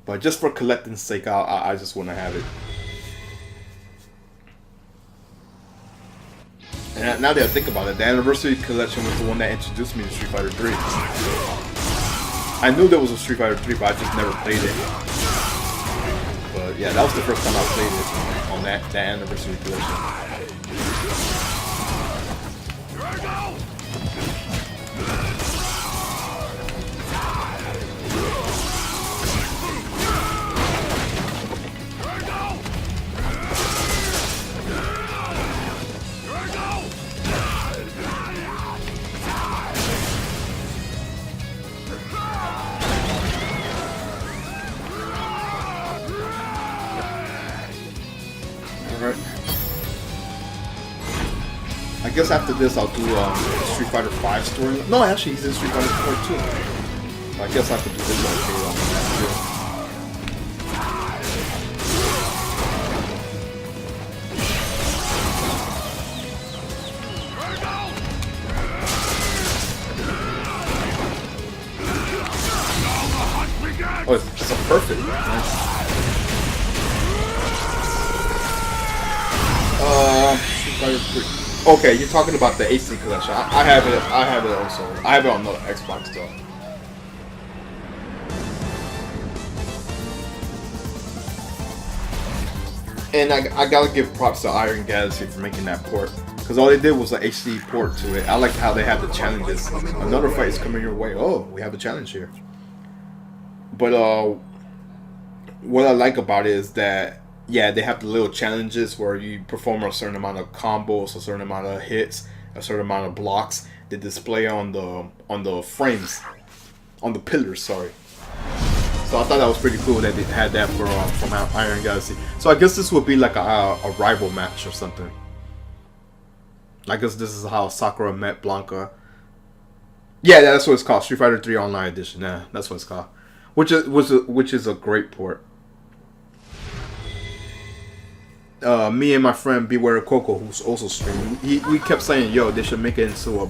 But just for collecting's sake, I just want to have it. And now that I think about it, the anniversary collection was the one that introduced me to Street Fighter 3. I knew there was a Street Fighter 3, but I just never played it. But yeah, that was the first time I played it on that anniversary collection. I guess after this I'll do Street Fighter 5 story. No, actually he's in Street Fighter 4 too. I guess I have to do this arcade on that too. Oh, it's a perfect. Nice. Street Fighter 3. Okay, you're talking about the AC collection. I have it. I have it also. I have it on the Xbox still. And I gotta give props to Iron Galaxy for making that port. because all they did was an HD port to it. I like how they had the challenges. Another fight is coming your way. Oh, we have a challenge here. But what I like about it is that, yeah, they have the little challenges where you perform a certain amount of combos, a certain amount of hits, a certain amount of blocks. They display on the frames, on the pillars. Sorry. So I thought that was pretty cool that they had that for from Iron Galaxy. So I guess this would be like a rival match or something. I guess this is how Sakura met Blanka. Yeah, that's what it's called. Street Fighter 3 Online Edition. Yeah, that's what it's called. Which is a great port. Me and my friend Beware Coco, who's also streaming, we kept saying, yo, they should make it into a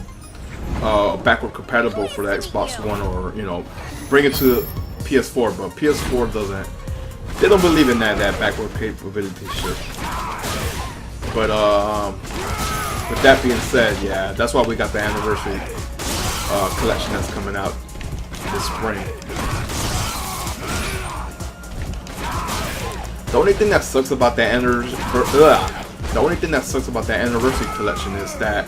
backward compatible for the Xbox One, or, you know, bring it to PS4. But PS4 doesn't. They don't believe in that backward capability shit. But with that being said, yeah, that's why we got the anniversary collection that's coming out this spring. The only thing that sucks about that anniversary collection is that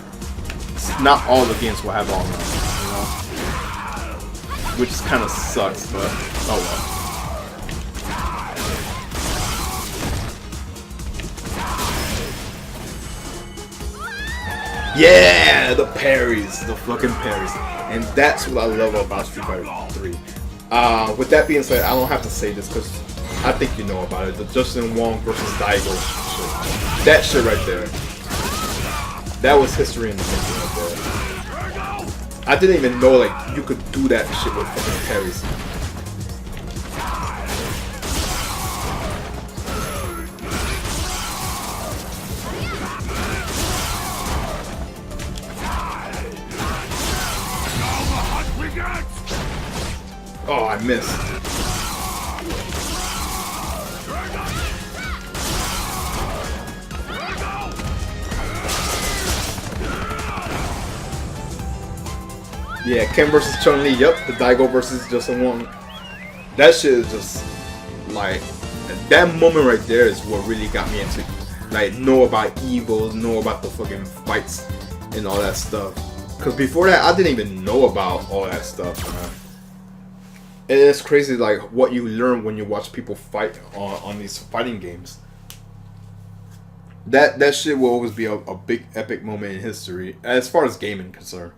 not all the games will have online, you know, which kind of sucks. But oh well. Yeah, the parries, the fucking parries, and that's what I love about Street Fighter 3. With that being said, I don't have to say this because I think you know about it. The Justin Wong versus Daigo shit. That shit right there. That was history in the making right there. I didn't even know like you could do that shit with fucking parries. Oh, I missed. Yeah, Ken versus Chun-Li, yep, the Daigo versus Justin Wong. That shit is just, like, that moment right there is what really got me into, like, know about Evils, know about the fucking fights and all that stuff. Because before that, I didn't even know about all that stuff, man. And it's crazy, like, what you learn when you watch people fight on these fighting games. That shit will always be a big epic moment in history, as far as gaming concerned.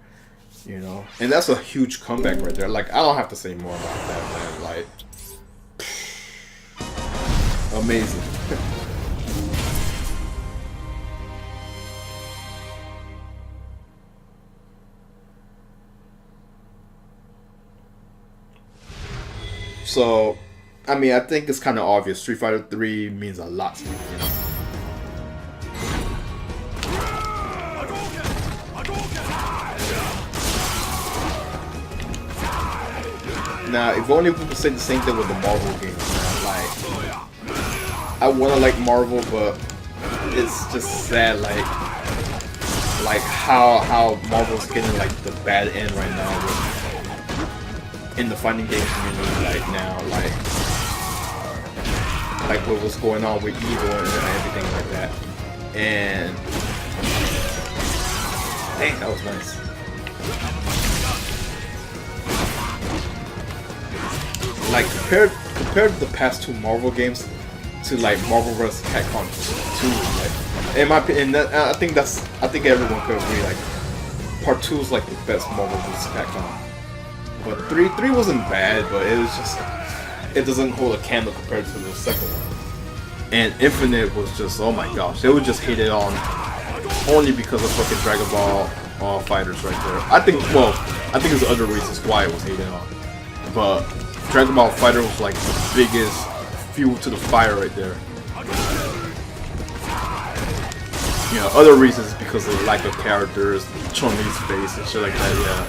You know, and that's a huge comeback right there. Like, I don't have to say more about that, man. Like, amazing. So, I mean, I think it's kind of obvious. Street Fighter 3 means a lot to me, you know. Now, if only we could say the same thing with the Marvel games, man. Like, I want to like Marvel, but it's just sad, like how Marvel's getting like the bad end right now in the fighting game community right now, like what was going on with Evil and everything like that. And dang, that was nice. Like compared to the past two Marvel games to like Marvel vs. Capcom 2, like in my opinion, I think everyone could agree, like Part 2 is like the best Marvel vs. Capcom. But 3 wasn't bad, but it was just, it doesn't hold a candle compared to the second one. And Infinite was just, oh my gosh, they would just hate it on only because of fucking Dragon Ball fighters right there. I think there's other reasons why it was hated on, but Dragon Ball Fighter was like the biggest fuel to the fire right there. You know, other reasons because of the lack of characters, Chun-Li's face and shit like that, yeah.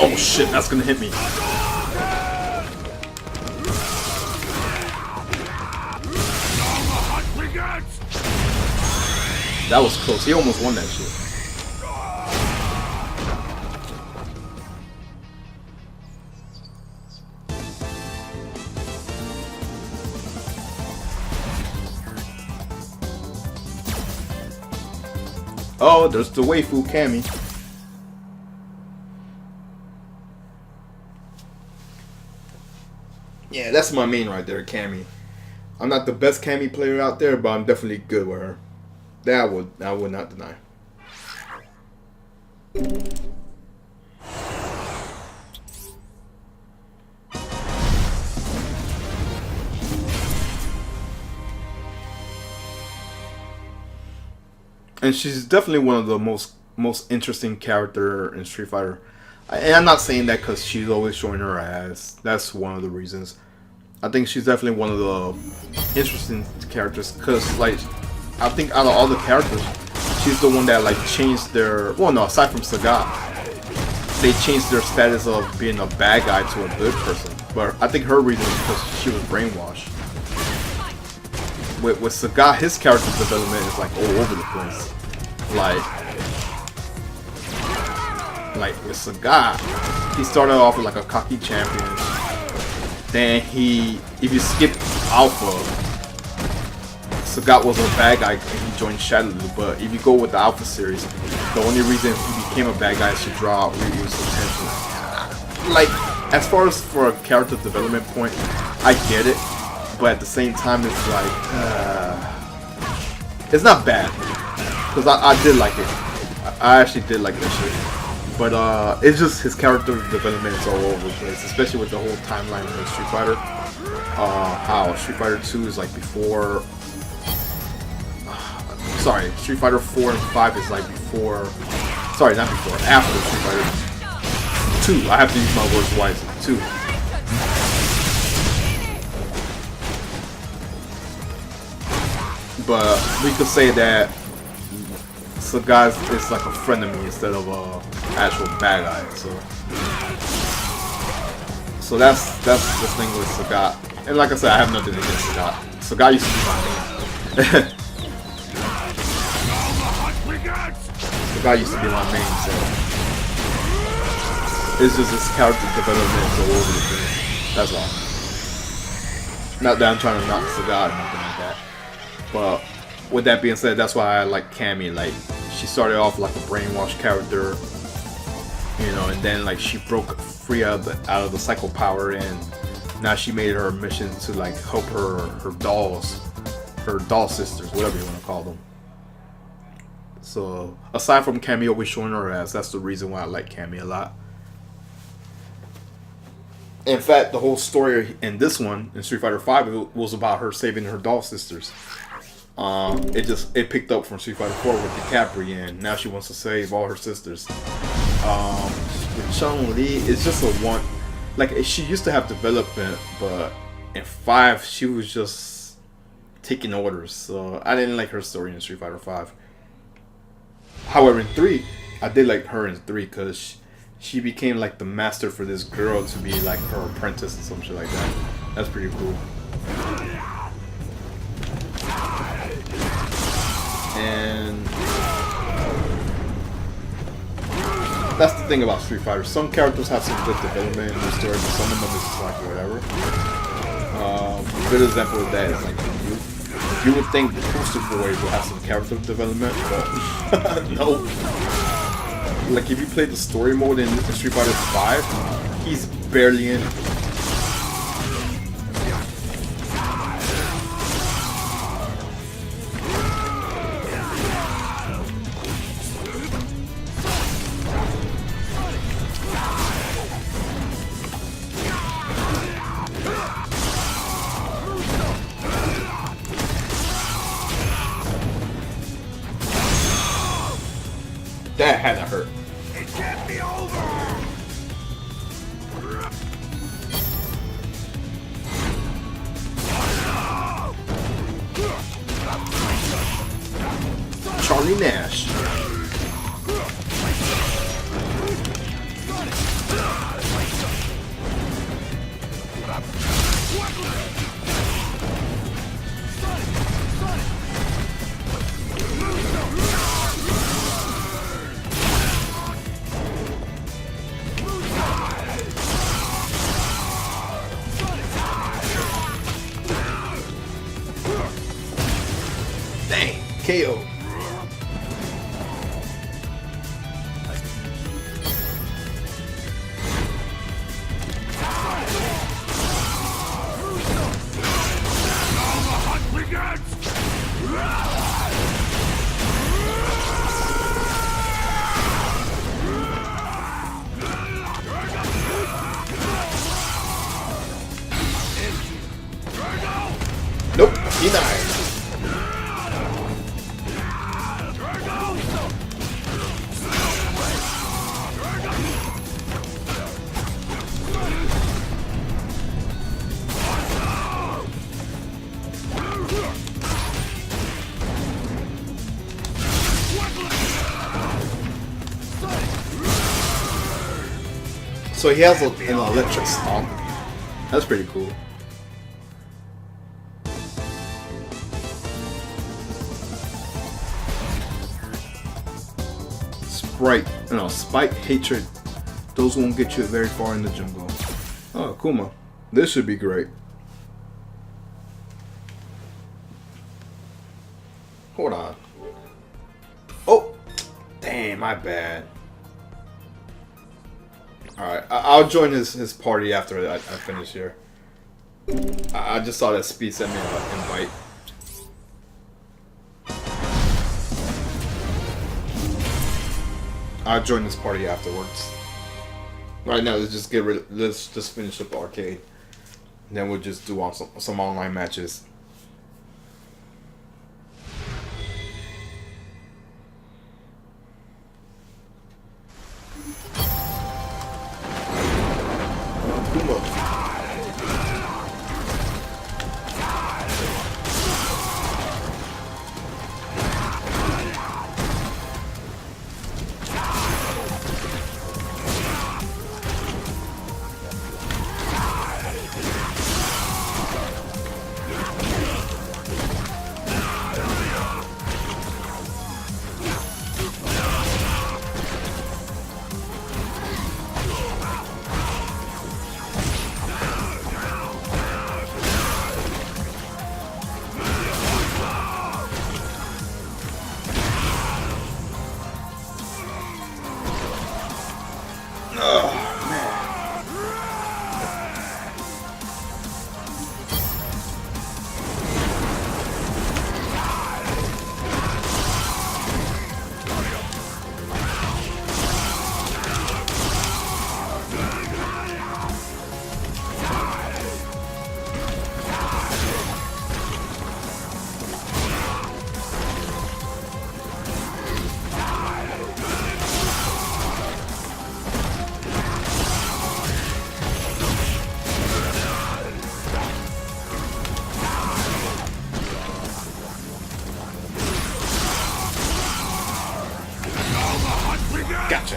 Oh Oh shit, that's gonna hit me. That was close. He almost won that shit. Oh, there's the waifu Cammy. Yeah, that's my main right there, Cammy. I'm not the best Cammy player out there, but I'm definitely good with her. That I would not deny. And she's definitely one of the most interesting character in Street Fighter. And I'm not saying that because she's always showing her ass. That's one of the reasons. I think she's definitely one of the interesting characters because, like, I think out of all the characters, she's the one that like changed their. Well, no, aside from Sagat, they changed their status of being a bad guy to a good person. But I think her reason is because she was brainwashed. With Sagat, his character development is like all over the place. Like with Sagat, he started off with like a cocky champion. Then if you skip Alpha, Sagat was a bad guy and he joined Shadowloo. But if you go with the Alpha series, the only reason he became a bad guy is to draw Ryu's attention. Like, as far as for a character development point, I get it. But at the same time, it's like, it's not bad. Because I did like it. I actually did like that shit. But it's just his character development is all over the place. Especially with the whole timeline of Street Fighter. How Street Fighter 2 is like before... sorry, Street Fighter 4 and 5 is like before... Sorry, not before. After Street Fighter 2. I have to use my words wisely. 2. But we could say that Sagat is like a friend of me instead of a actual bad guy. So that's the thing with Sagat. And like I said, I have nothing against Sagat. Sagat used to be my main. Sagat used to be my main. So it's just his character development is all over the place. That's all. Not that I'm trying to knock Sagat or nothing like that. But with that being said, that's why I like Cammy. Like, she started off like a brainwashed character, you know, and then like she broke free out of the cycle power, and now she made her mission to like help her doll sisters, whatever you want to call them. So aside from Cammy always showing her ass, that's the reason why I like Cammy a lot. In fact, the whole story in this one, in Street Fighter V, was about her saving her doll sisters. It picked up from Street Fighter 4 with the Capri, and now she wants to save all her sisters. With Chun-Li, it's just a one. Like, she used to have development, but in 5 she was just taking orders. So I didn't like her story in Street Fighter 5. However, in 3, I did like her in 3 because she became like the master for this girl to be like her apprentice or some shit like that. That's pretty cool. And that's the thing about Street Fighter. Some characters have some good development in the story, but some of them is just like whatever. A good example of that is like you would think the Poster Boy will have some character development, but no. Like, if you play the story mode in Street Fighter 5, he's barely in it. That had to hurt. It can't be over. Charlie Nash. Dang, KO. Nope, he died. So he has an electric stomp. That's pretty cool. Spite, hatred. Those won't get you very far in the jungle. Oh, Kuma. This should be great. Hold on. Oh! Damn, my bad. Alright, I'll join his party after I finish here. I just saw that Speed sent me an invite. I'll join this party afterwards. Right now, let's just finish up the arcade. And then we'll just do some online matches. Gotcha.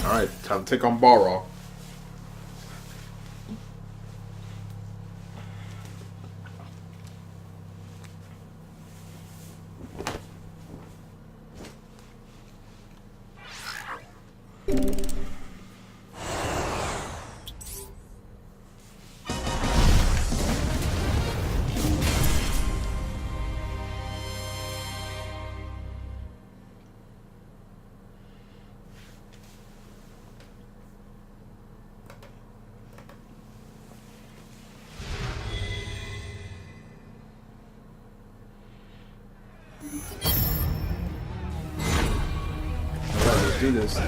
Alright, time to take on Balrog. Alright, let's do this.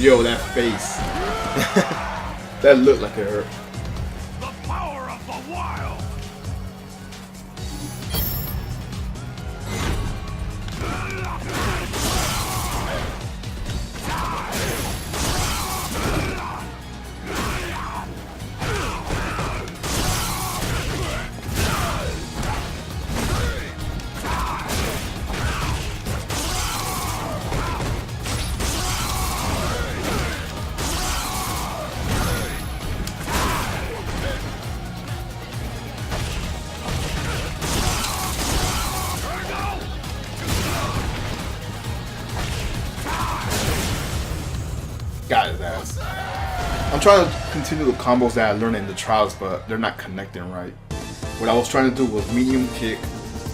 Yo, that face. That looked like it hurt. The power of the wild. Got his ass. I'm trying to continue the combos that I learned in the trials, but they're not connecting right. What I was trying to do was medium kick,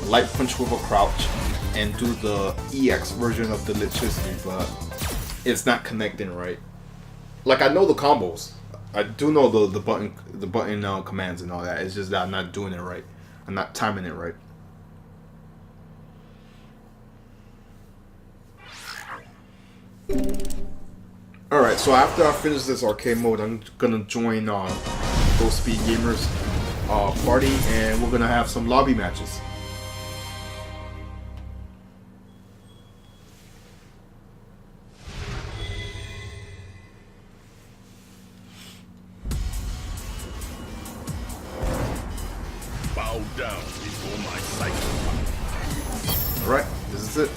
light punch with a crouch, and do the EX version of the electricity, but it's not connecting right. Like, I know the combos. I do know the button commands and all that. It's just that I'm not doing it right. I'm not timing it right. Alright, so after I finish this arcade mode, I'm gonna join Go Speed Gamers party, and we're gonna have some lobby matches. Bow down before my sight. Alright, this is it.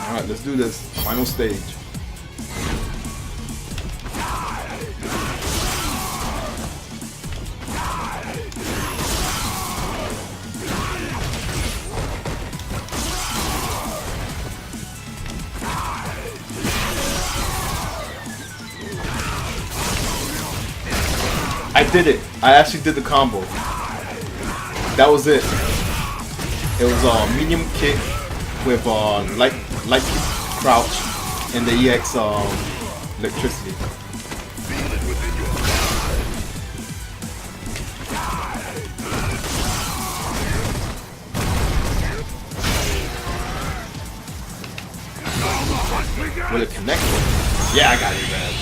Alright, let's do this. Final stage. I did it. I actually did the combo. That was it. It was a medium kick with light crouch and the EX electricity. Will it connect? Yeah, I got it, man.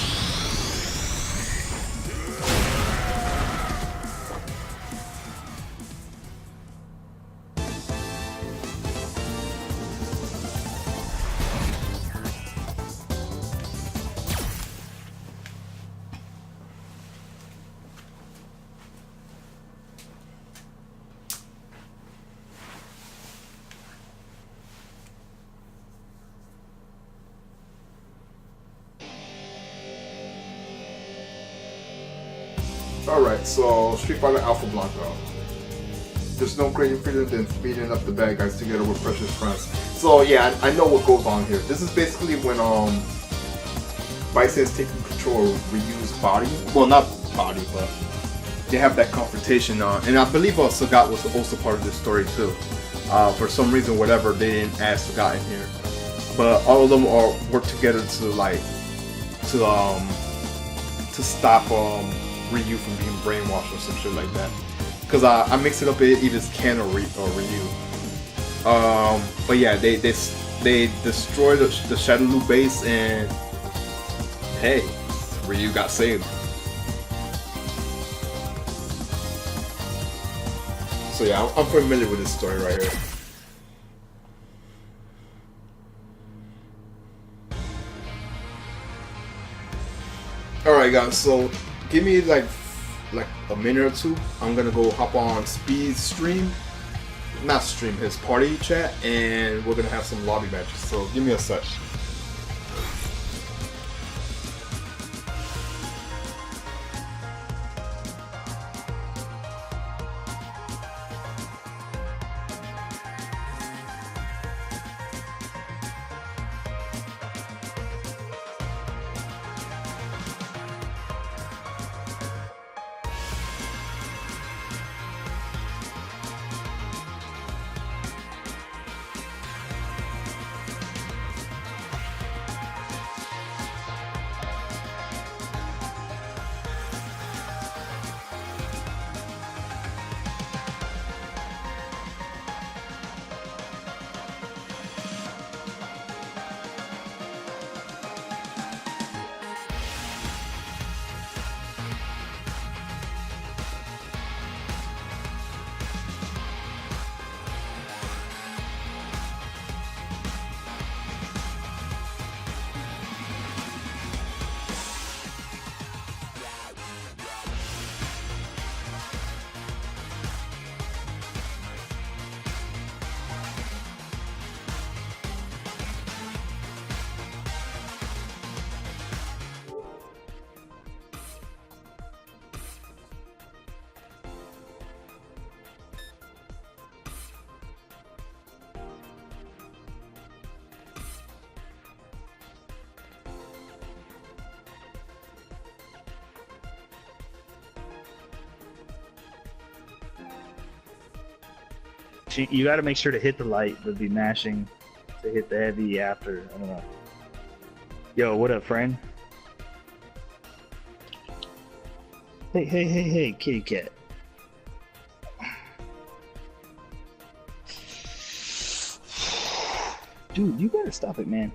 Alright, so Street Fighter Alpha Blanka. There's no greater feeling than beating up the bad guys together with precious friends. So yeah, I know what goes on here. This is basically when Bison is taking control of Ryu's body. Well, not body, but they have that confrontation. And I believe Sagat was also part of this story too. For some reason, whatever, they didn't add Sagat in here. But all of them work together to stop Ryu from being brainwashed or some shit like that. Cause I mix it up either Ken or Ryu. But yeah, they destroy the Shadow Loop base, and hey, Ryu got saved. So yeah, I'm familiar with this story right here. Alright guys, so give me like a minute or two. I'm gonna go hop on Speed's stream, not stream, his party chat, and we're gonna have some lobby matches. So give me a sec. mashing. You gotta make sure to hit the light, but be mashing to hit the heavy after. I don't know. Yo, what up, friend? Hey, kitty cat. Dude, you gotta stop it, man.